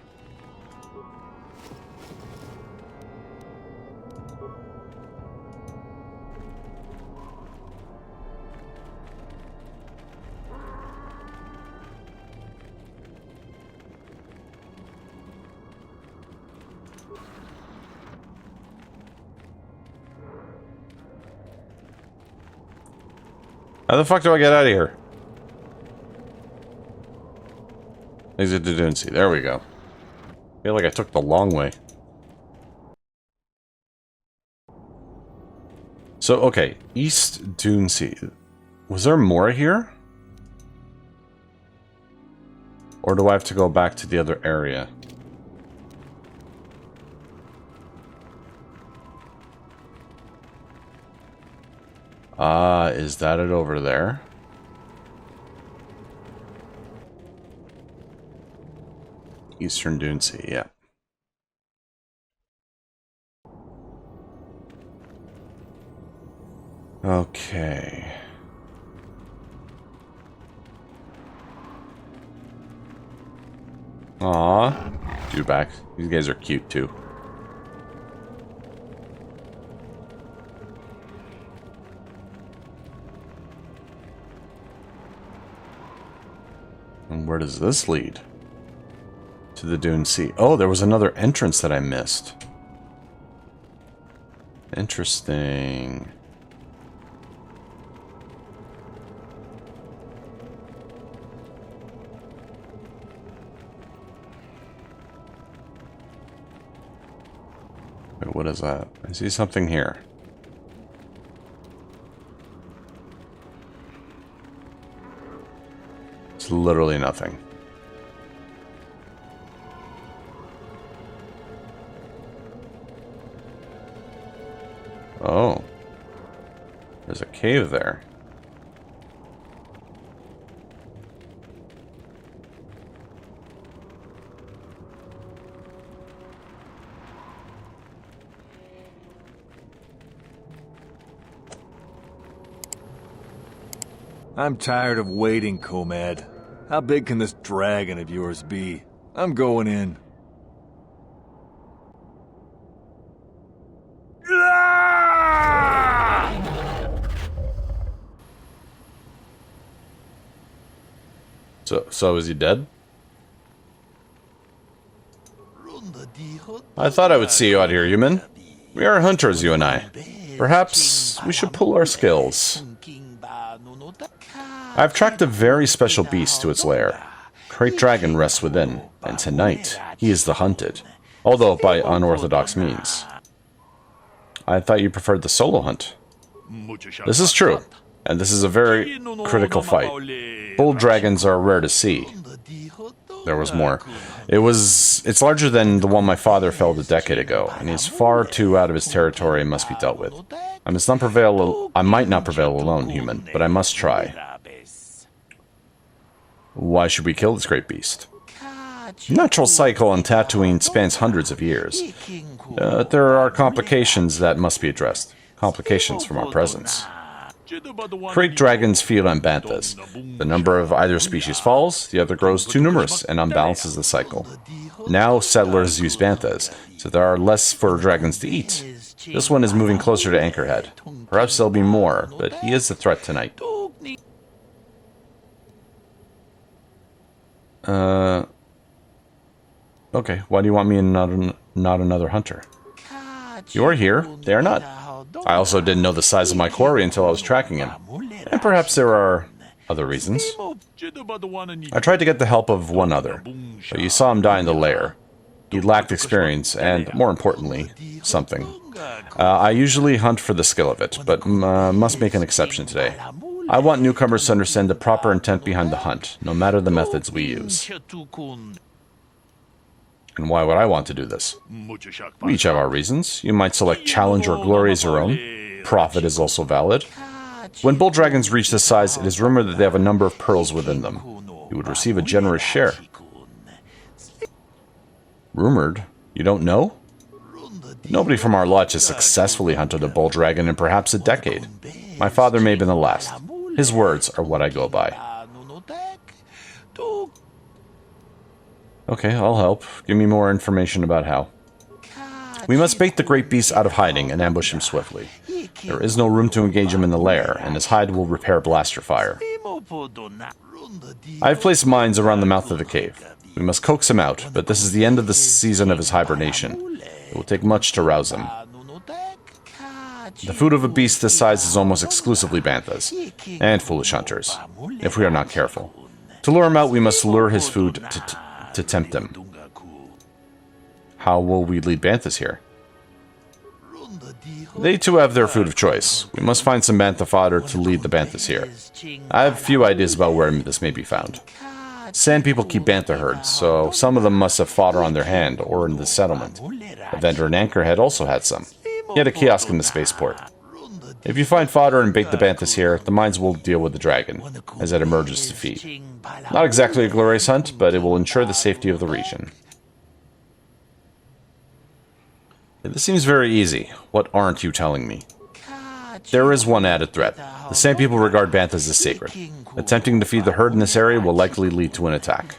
How the fuck do I get out of here? Exit to Dunsea. There we go. I feel like I took the long way. So, okay. East Dunsea. Was there more here? Or do I have to go back to the other area? Ah, is that it over there? Eastern Dunsea, yeah. Okay. Aw. Dewback. These guys are cute too. And where does this lead? To the Dune Sea. Oh, there was another entrance that I missed. Interesting. Wait, what is that? I see something here. It's literally nothing. Oh. There's a cave there. I'm tired of waiting, Comad. How big can this dragon of yours be? I'm going in. So is he dead? I thought I would see you out here, human. We are hunters, you and I. Perhaps we should pull our skills. I've tracked a very special beast to its lair. Krayt dragon rests within, and tonight he is the hunted, although by unorthodox means. I thought you preferred the solo hunt. This is true, and this is a very critical fight. Bull dragons are rare to see. There was more. It's larger than the one my father felled a decade ago, and he's far too out of his territory and must be dealt with. I might not prevail alone, human, but I must try. Why should we kill this great beast? The natural cycle on Tatooine spans hundreds of years. There are complications that must be addressed. Complications from our presence. Krayt dragons feed on banthas. The number of either species falls, the other grows too numerous and unbalances the cycle. Now settlers use banthas, so there are less for dragons to eat. This one is moving closer to Anchorhead. Perhaps there'll be more, but he is the threat tonight. Okay, why do you want me and not another hunter? You're here, they are not. I also didn't know the size of my quarry until I was tracking him. And perhaps there are other reasons. I tried to get the help of one other, but you saw him die in the lair. He lacked experience, and, more importantly, something. I usually hunt for the skill of it, but must make an exception today. I want newcomers to understand the proper intent behind the hunt, no matter the methods we use. And why would I want to do this? We each have our reasons. You might select challenge or glory as your own. Profit is also valid. When bull dragons reach this size, it is rumored that they have a number of pearls within them. You would receive a generous share. Rumored? You don't know? Nobody from our lodge has successfully hunted a bull dragon in perhaps a decade. My father may have been the last. His words are what I go by. Okay, I'll help. Give me more information about how. We must bait the great beast out of hiding and ambush him swiftly. There is no room to engage him in the lair, and his hide will repair blaster fire. I have placed mines around the mouth of the cave. We must coax him out, but this is the end of the season of his hibernation. It will take much to rouse him. The food of a beast this size is almost exclusively banthas, and foolish hunters, if we are not careful. To lure him out, we must lure his food to tempt him. How will we lead banthas here? They too have their food of choice. We must find some bantha fodder to lead the banthas here. I have a few ideas about where this may be found. Sand people keep bantha herds, so some of them must have fodder on their hand or in the settlement. A vendor in Anchorhead also had some. He had a kiosk in the spaceport. If you find fodder and bait the banthas here, the mines will deal with the dragon, as it emerges to feed. Not exactly a glorious hunt, but it will ensure the safety of the region. This seems very easy. What aren't you telling me? There is one added threat. The Sand people regard banthas as sacred. Attempting to feed the herd in this area will likely lead to an attack.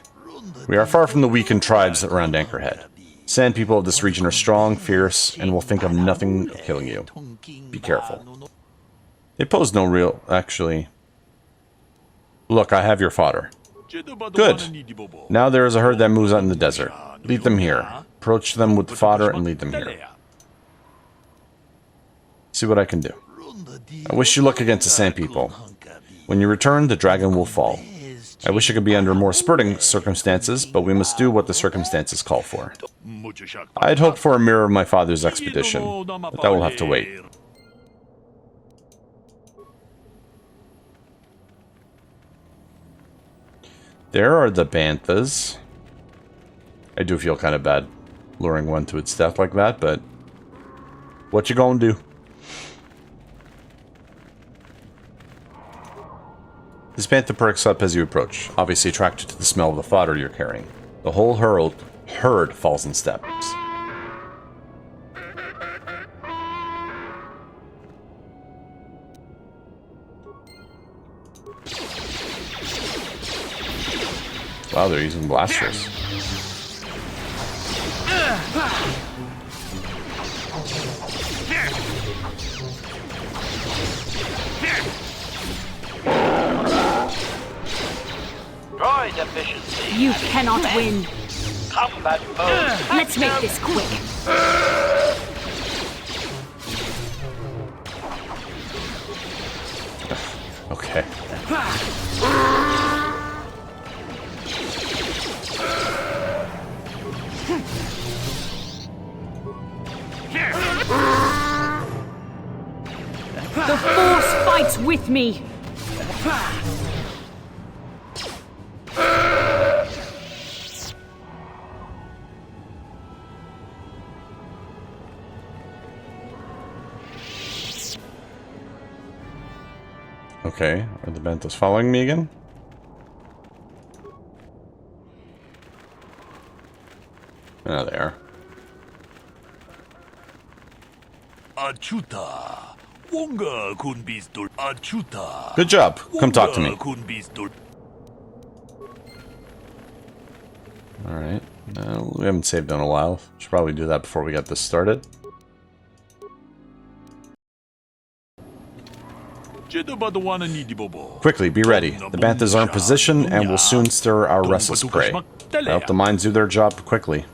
We are far from the weakened tribes around Anchorhead. Sand people of this region are strong, fierce, and will think of nothing of killing you. Be careful. They pose no real... Actually... Look, I have your fodder. Good. Now there is a herd that moves out in the desert. Lead them here. Approach them with the fodder and lead them here. See what I can do. I wish you luck against the Sand people. When you return, the dragon will fall. I wish it could be under more spurting circumstances, but we must do what the circumstances call for. I had hoped for a mirror of my father's expedition, but that will have to wait. There are the banthas. I do feel kind of bad luring one to its death like that, but what you gonna do? This bantha perks up as you approach, obviously attracted to the smell of the fodder you're carrying. The whole herd falls in steps. Wow, they're using blasters. Droids, efficiency. You and cannot win. Combat mode. Let's make this quick. Okay. The Force fights with me. Okay, are the Bentos following me again? Oh, they are. Good job. Come talk to me. Alright. We haven't saved in a while. Should probably do that before we get this started. Quickly, be ready. The Banthas are in position and will soon stir our restless prey. I hope the mines do their job quickly.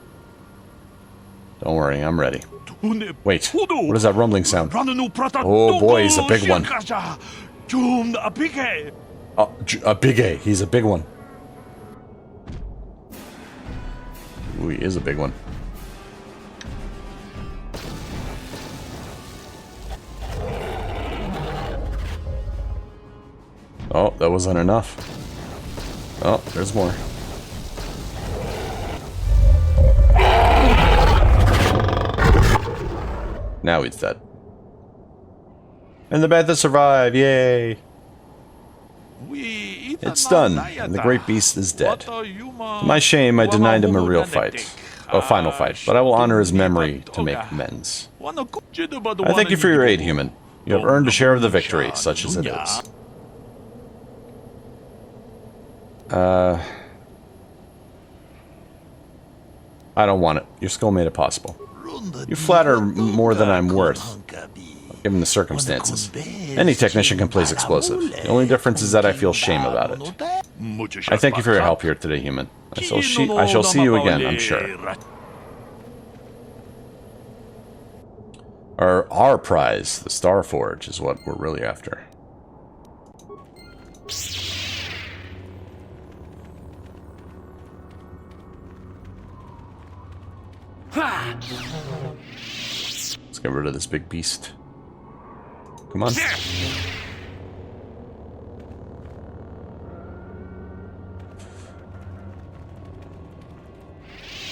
Don't worry, I'm ready. Wait, what is that rumbling sound? Oh boy, he's a big one. Oh, a big A. He's a big one. Ooh, he is a big one. Oh, that wasn't enough. Oh, there's more. Now he's dead. And the Banthas survive! Yay! It's done, and the great beast is dead. To my shame, I denied him a real fight. A final fight, but I will honor his memory to make amends. I thank you for your aid, human. You have earned a share of the victory, such as it is. I don't want it. Your skull made it possible. You flatter more than I'm worth, given the circumstances. Any technician can place explosive. The only difference is that I feel shame about it. I thank you for your help here today, human. I shall see you again, I'm sure. Our prize, the Star Forge, is what we're really after. Let's get rid of this big beast. Come on.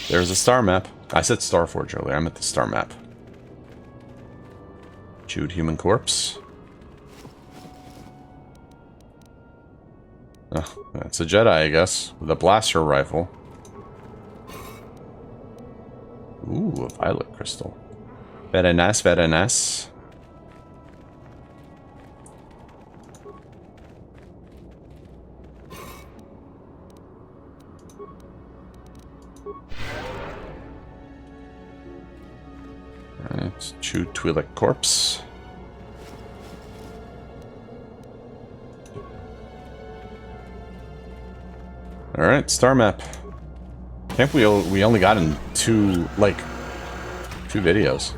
There's a star map. I said Star Forge earlier. I meant the star map. Chewed human corpse. Oh, that's a Jedi, I guess, with a blaster rifle. Ooh, a violet crystal. Very nice, very nice. Alright, chewed Twi'lek corpse. Alright, star map. I think we only got in two videos.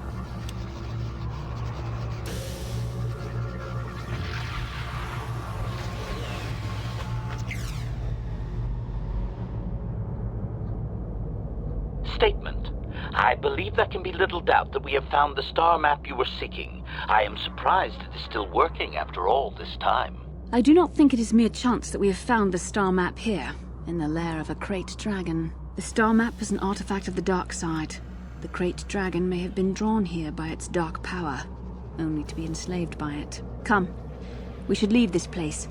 Statement. I believe there can be little doubt that we have found the star map you were seeking. I am surprised it is still working after all this time. I do not think it is mere chance that we have found the star map here, in the lair of a Krayt dragon. The star map is an artifact of the dark side. The Krayt dragon may have been drawn here by its dark power, only to be enslaved by it. Come, we should leave this place.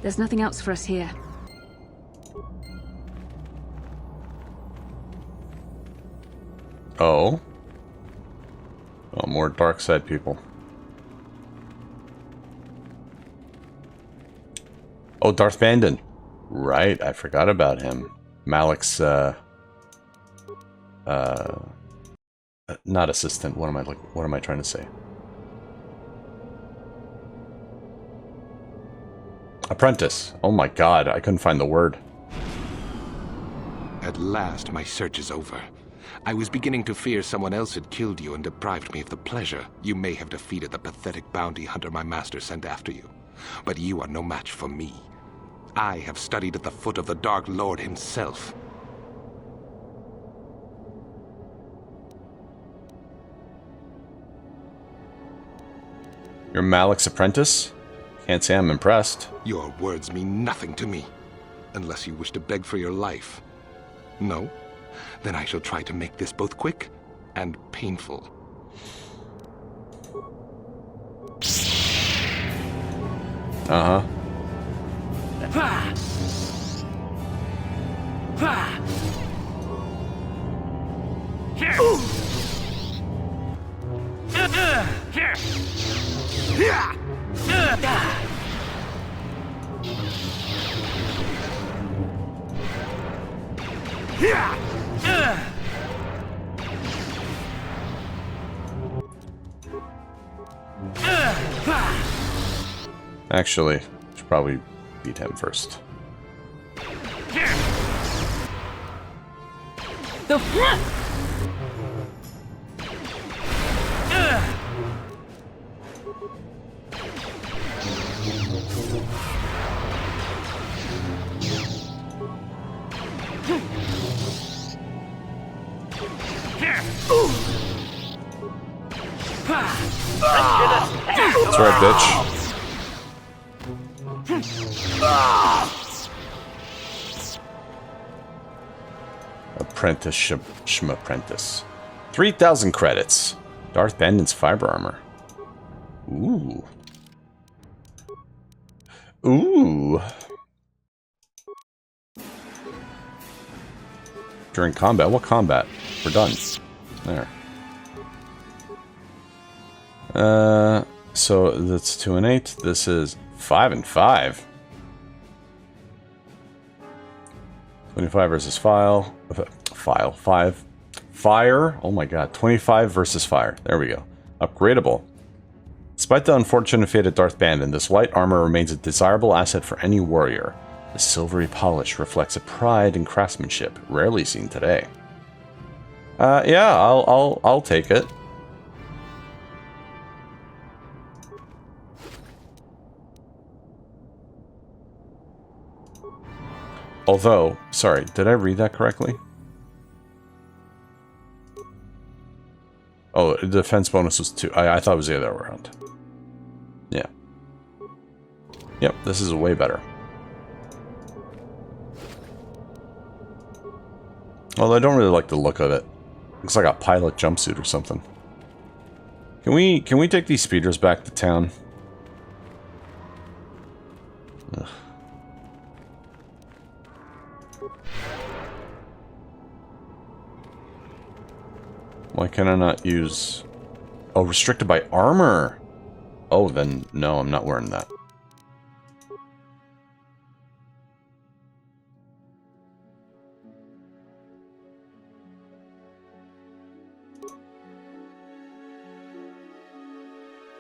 There's nothing else for us here. Oh. Oh, more dark side people. Oh, Darth Bandon. Right, I forgot about him. Malik's, not assistant. What am I trying to say? Apprentice. Oh my god, I couldn't find the word. At last, my search is over. I was beginning to fear someone else had killed you and deprived me of the pleasure you may have defeated the pathetic bounty hunter my master sent after you. But you are no match for me. I have studied at the foot of the Dark Lord himself. You're Malik's apprentice? Can't say I'm impressed. Your words mean nothing to me, unless you wish to beg for your life. No? Then I shall try to make this both quick and painful. Uh-huh. Actually, should probably beat him first. The front. That's right, bitch. Apprentice, Shmapprentice. 3,000 credits. Darth Bandit's fiber armor. Ooh. Ooh. During combat? What combat? We're done. There. So that's 2 and 8. This is 5 and 5. 25 versus file. 5. Fire. Oh my god. 25 versus fire. There we go. Upgradable. Despite the unfortunate fate of Darth Bandit, this light armor remains a desirable asset for any warrior. The silvery polish reflects a pride and craftsmanship rarely seen today. Yeah, I'll take it. Although, sorry, did I read that correctly? Oh, the defense bonus was 2. I thought it was the other way around. Yeah. Yep, this is way better. Well, I don't really like the look of it. Looks like a pilot jumpsuit or something. Can we take these speeders back to town? Ugh. Why can I not use... Oh, restricted by armor! Oh, then no, I'm not wearing that.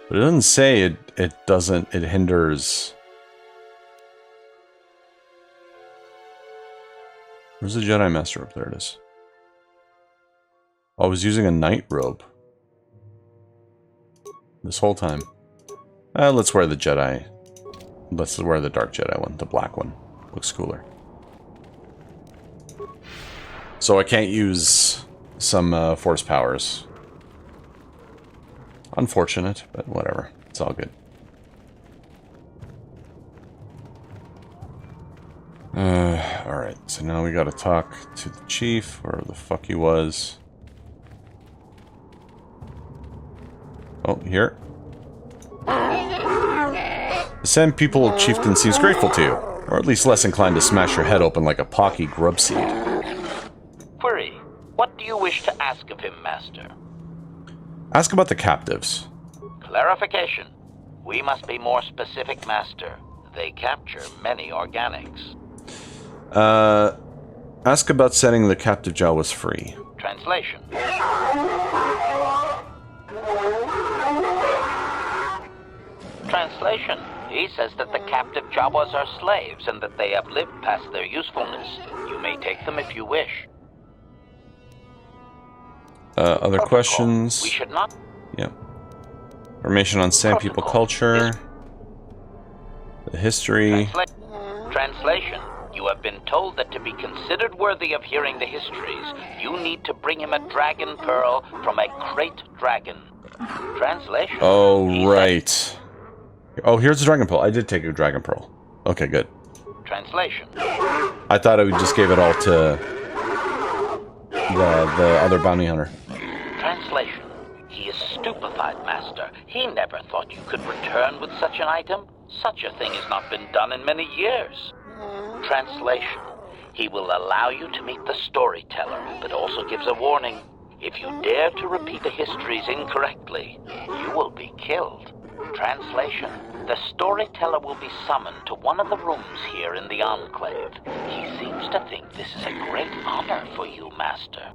But it doesn't say it doesn't... It hinders... Where's the Jedi Master robe? There it is. Oh, I was using a night robe. This whole time. Let's wear the Jedi. Let's wear the Dark Jedi one. The black one. Looks cooler. So I can't use some force powers. Unfortunate, but whatever. It's all good. Alright, so now we gotta talk to the chief, wherever the fuck he was. Oh, here. The Sand People Chieftain seems grateful to you, or at least less inclined to smash your head open like a pocky grub seed. Query, what do you wish to ask of him, Master? Ask about the captives. Clarification. We must be more specific, Master. They capture many organics. Ask about setting the captive Jawas free. Translation. Translation. He says that the captive Jawas are slaves and that they have lived past their usefulness. You may take them if you wish. Other questions? We should not... Yeah. Information on Sand People culture. The history. Translation. You have been told that to be considered worthy of hearing the histories, you need to bring him a dragon pearl from a Krayt dragon. Translation. Oh, right. Oh, here's the dragon pearl. I did take a dragon pearl. Okay, good. Translation. I thought I just gave it all to the other bounty hunter. Translation. He is stupefied, Master. He never thought you could return with such an item. Such a thing has not been done in many years. Translation. He will allow you to meet the storyteller, but also gives a warning. If you dare to repeat the histories incorrectly, you will be killed. Translation. The storyteller will be summoned to one of the rooms here in the Enclave. He seems to think this is a great honor for you, Master.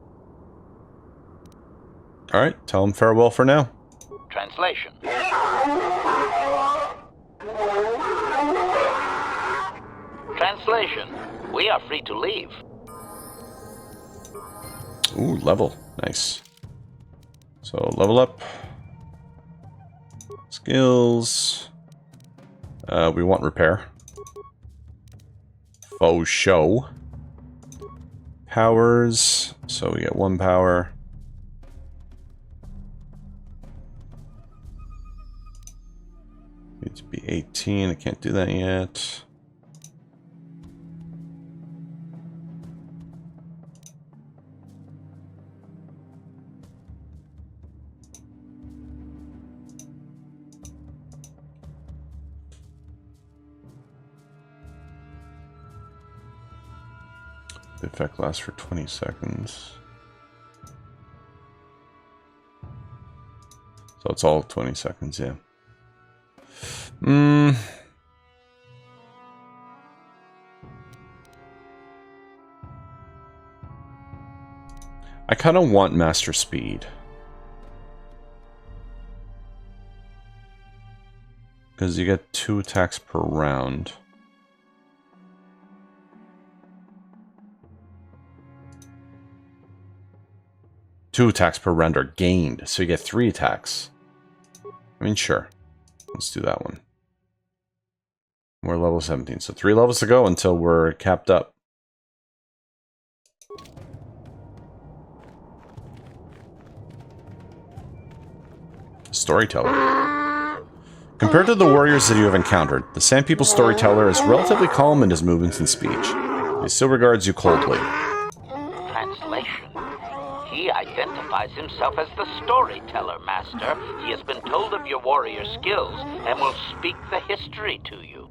Alright, tell him farewell for now. Translation. Translation. We are free to leave. Ooh, level. Nice. So, level up. Skills. We want repair. Faux show. Powers. So we get 1 power. Needs to be 18. I can't do that yet. The effect lasts for 20 seconds. So it's all 20 seconds, yeah. I kind of want Master Speed. Because you get 2 attacks per round. Two attacks per round are gained, so you get 3 attacks. I mean, sure. Let's do that one. We're level 17, so 3 levels to go until we're capped up. Storyteller. Compared to the warriors that you have encountered, the Sand People storyteller is relatively calm in his movements and speech. He still regards you coldly. Translation. He identifies himself as the storyteller, Master. He has been told of your warrior skills and will speak the history to you.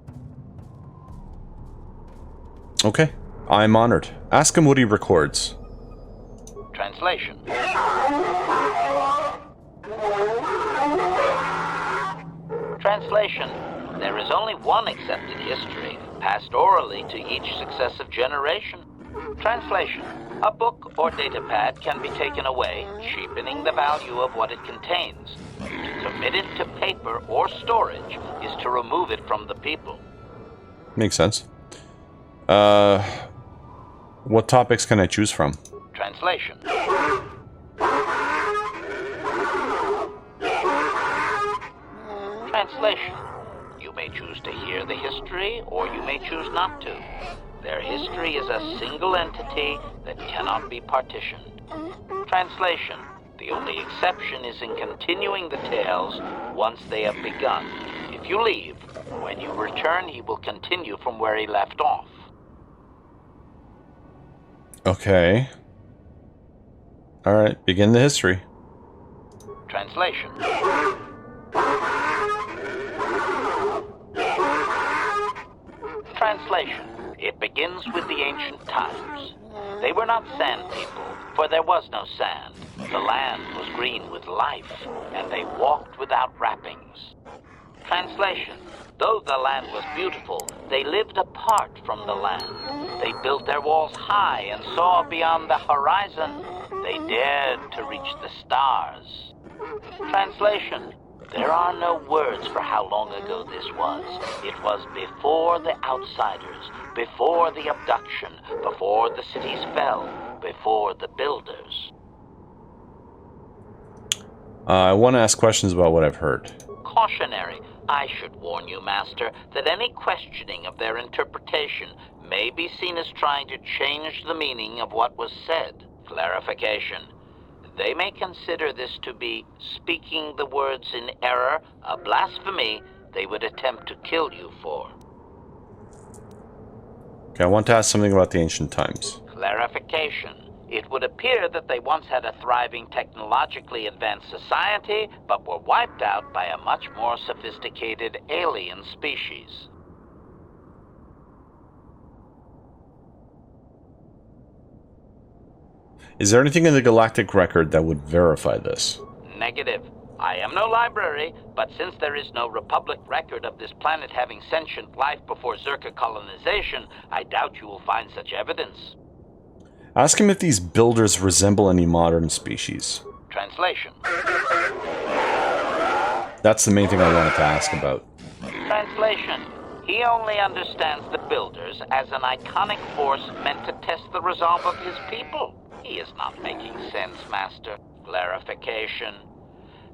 Okay, I'm honored. Ask him what he records. Translation. Translation. There is only one accepted history, passed orally to each successive generation. Translation. A book or datapad can be taken away, cheapening the value of what it contains. To commit it to paper or storage is to remove it from the people. Makes sense. What topics can I choose from? Translation. Translation. You may choose to hear the history, or you may choose not to. Their history is a single entity that cannot be partitioned. Translation. The only exception is in continuing the tales once they have begun. If you leave, when you return, he will continue from where he left off. Okay. Alright, begin the history. Translation. Translation. It begins with the ancient times. They were not sand people, for there was no sand. The land was green with life, and they walked without wrappings. Translation. Though the land was beautiful, they lived apart from the land. They built their walls high and saw beyond the horizon. They dared to reach the stars. Translation. There are no words for how long ago this was. It was before the outsiders, before the abduction, before the cities fell, before the builders. I want to ask questions about what I've heard. Cautionary. I should warn you, Master, that any questioning of their interpretation may be seen as trying to change the meaning of what was said. Clarification. They may consider this to be speaking the words in error, a blasphemy they would attempt to kill you for. Okay, I want to ask something about the ancient times. Clarification. It would appear that they once had a thriving technologically advanced society, but were wiped out by a much more sophisticated alien species. Is there anything in the galactic record that would verify this? Negative. I am no library, but since there is no Republic record of this planet having sentient life before Zerka colonization, I doubt you will find such evidence. Ask him if these builders resemble any modern species. Translation. That's the main thing I wanted to ask about. Translation. He only understands the builders as an iconic force meant to test the resolve of his people. He is not making sense, Master. Clarification.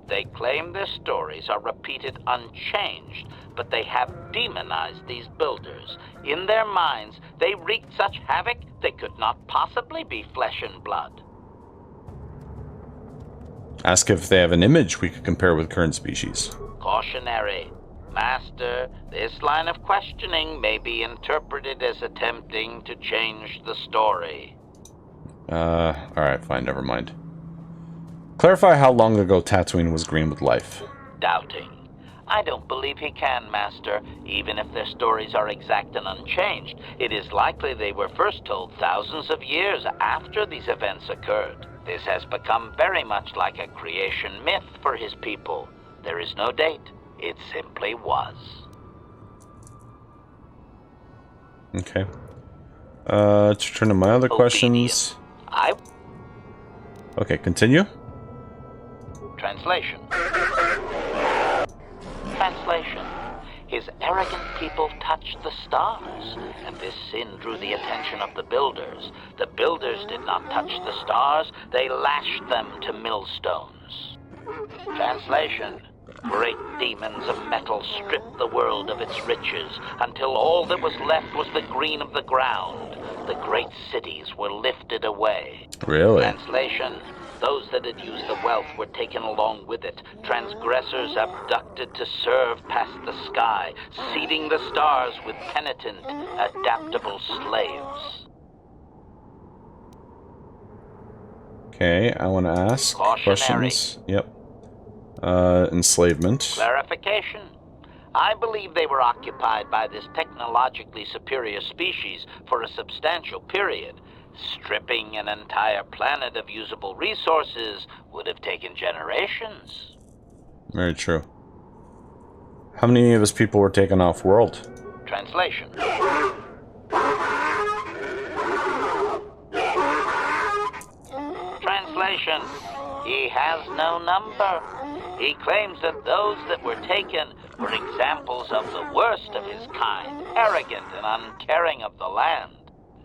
They claim their stories are repeated unchanged, but they have demonized these builders. In their minds, they wreaked such havoc they could not possibly be flesh and blood. Ask if they have an image we could compare with current species. Cautionary. Master, this line of questioning may be interpreted as attempting to change the story. Alright, fine, never mind. Clarify how long ago Tatooine was green with life. Doubting. I don't believe he can, Master. Even if their stories are exact and unchanged, it is likely they were first told thousands of years after these events occurred. This has become very much like a creation myth for his people. There is no date. It simply was. Okay. To turn to my other questions. Okay, continue. Translation. Translation. His arrogant people touched the stars, and this sin drew the attention of the builders. The builders did not touch the stars, they lashed them to millstones. Translation. Great demons of metal stripped the world of its riches, until all that was left was the green of the ground. The great cities were lifted away. Really? Translation. Those that had used the wealth were taken along with it. Transgressors abducted to serve past the sky, seeding the stars with penitent, adaptable slaves. Okay, I want to ask questions. Yep. Enslavement. Clarification. I believe they were occupied by this technologically superior species for a substantial period. Stripping an entire planet of usable resources would have taken generations. Very true. How many of his people were taken off world? Translation. Translation. He has no number. He claims that those that were taken were examples of the worst of his kind, arrogant and uncaring of the land.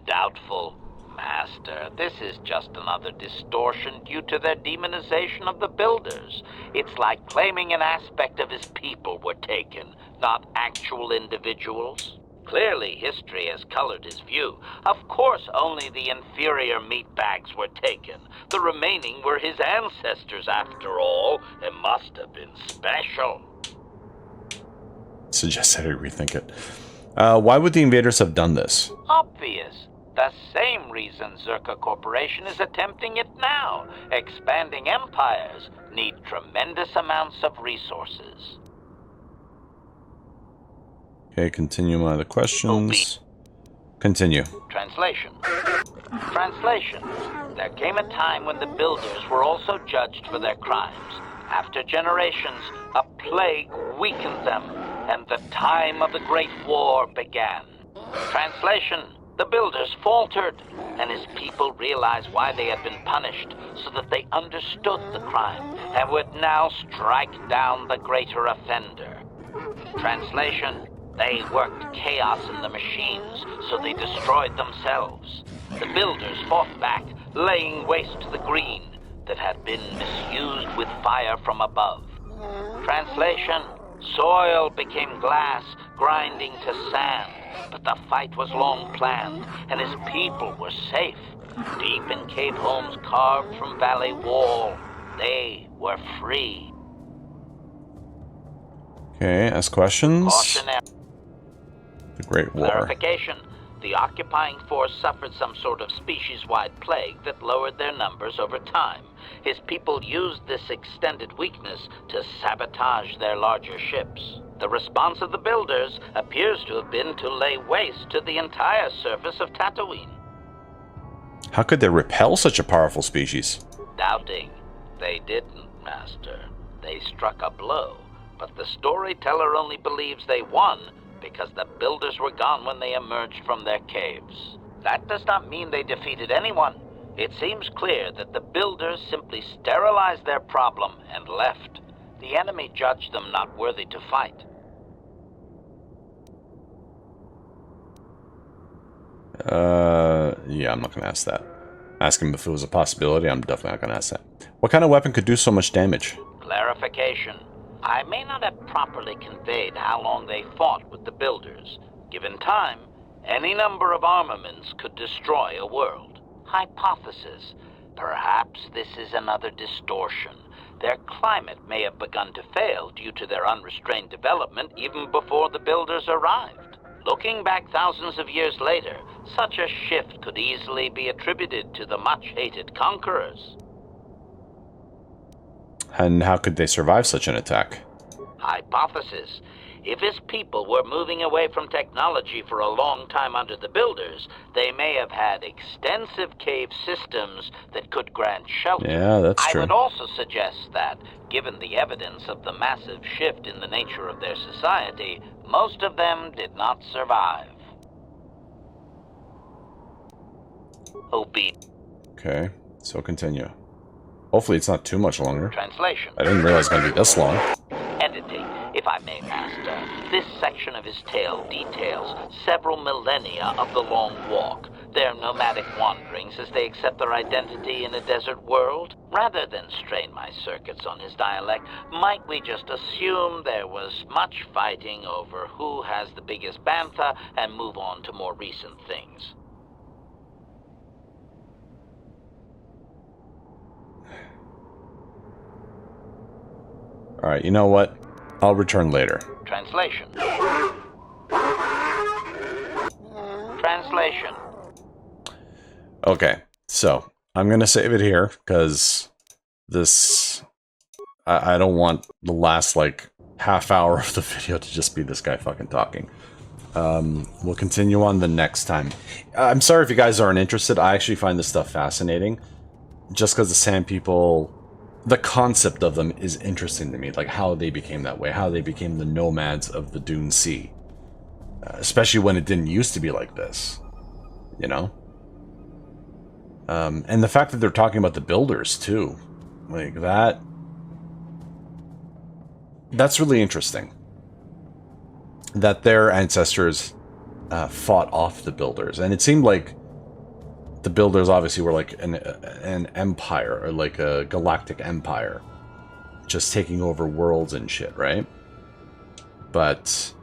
Doubtful. Master, this is just another distortion due to their demonization of the builders. It's like claiming an aspect of his people were taken, not actual individuals. Clearly, history has colored his view. Of course, only the inferior meatbags were taken. The remaining were his ancestors, after all. It must have been special. Suggest that I rethink it. Why would the invaders have done this? Obvious. The same reason Zerka Corporation is attempting it now. Expanding empires need tremendous amounts of resources. Okay, continue my other questions. Continue. Translation. Translation. There came a time when the builders were also judged for their crimes. After generations, a plague weakened them, and the time of the Great War began. Translation. The builders faltered, and his people realized why they had been punished, so that they understood the crime and would now strike down the greater offender. Translation: they worked chaos in the machines, so they destroyed themselves. The builders fought back, laying waste to the green that had been misused with fire from above. Translation: soil became glass, grinding to sand, but the fight was long planned, and his people were safe. Deep in cave homes carved from valley wall, they were free. Okay, ask questions. Cautionary. The Great War. Clarification. The occupying force suffered some sort of species-wide plague that lowered their numbers over time. His people used this extended weakness to sabotage their larger ships. The response of the builders appears to have been to lay waste to the entire surface of Tatooine. How could they repel such a powerful species? Doubting. They didn't, Master. They struck a blow, but the storyteller only believes they won because the builders were gone when they emerged from their caves. That does not mean they defeated anyone. It seems clear that the builders simply sterilized their problem and left. The enemy judged them not worthy to fight. Yeah, I'm not going to ask that. Ask him if it was a possibility. I'm definitely not going to ask that. What kind of weapon could do so much damage? Clarification. I may not have properly conveyed how long they fought with the builders. Given time, any number of armaments could destroy a world. Hypothesis. Perhaps this is another distortion. Their climate may have begun to fail due to their unrestrained development even before the builders arrived. Looking back thousands of years later, such a shift could easily be attributed to the much-hated conquerors. And how could they survive such an attack? Hypothesis. If his people were moving away from technology for a long time under the builders, they may have had extensive cave systems that could grant shelter. Yeah, that's true. I would also suggest that, given the evidence of the massive shift in the nature of their society, most of them did not survive. Okay, so continue. Hopefully it's not too much longer. Translation. I didn't realize it was going to be this long. Editing, if I may, Master. This section of his tale details several millennia of the Long Walk, their nomadic wanderings as they accept their identity in a desert world. Rather than strain my circuits on his dialect, might we just assume there was much fighting over who has the biggest bantha and move on to more recent things? Alright, you know what? I'll return later. Translation. Translation. Okay, so I'm going to save it here, because this... I don't want the last, like, half hour of the video to just be this guy fucking talking. We'll continue on the next time. I'm sorry if you guys aren't interested. I actually find this stuff fascinating. Just because the Sand People... The concept of them is interesting to me, like how they became that way, how they became the nomads of the Dune Sea. Especially when it didn't used to be like this, you know? And the fact that they're talking about the builders, too. Like, that's really interesting. That their ancestors fought off the builders. And it seemed like the builders obviously were like an empire, or like a galactic empire, just taking over worlds and shit, right? But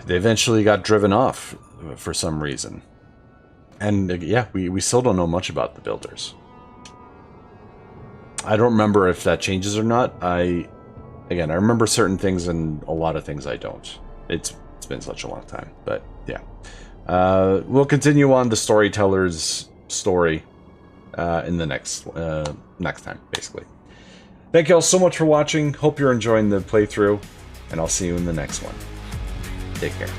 they eventually got driven off for some reason. And yeah, we still don't know much about the builders. I don't remember if that changes or not. I remember certain things and a lot of things I don't. It's been such a long time, but yeah. We'll continue on the storyteller's story in the next time, basically. Thank you all so much for watching. Hope you're enjoying the playthrough, and I'll see you in the next one. Take care.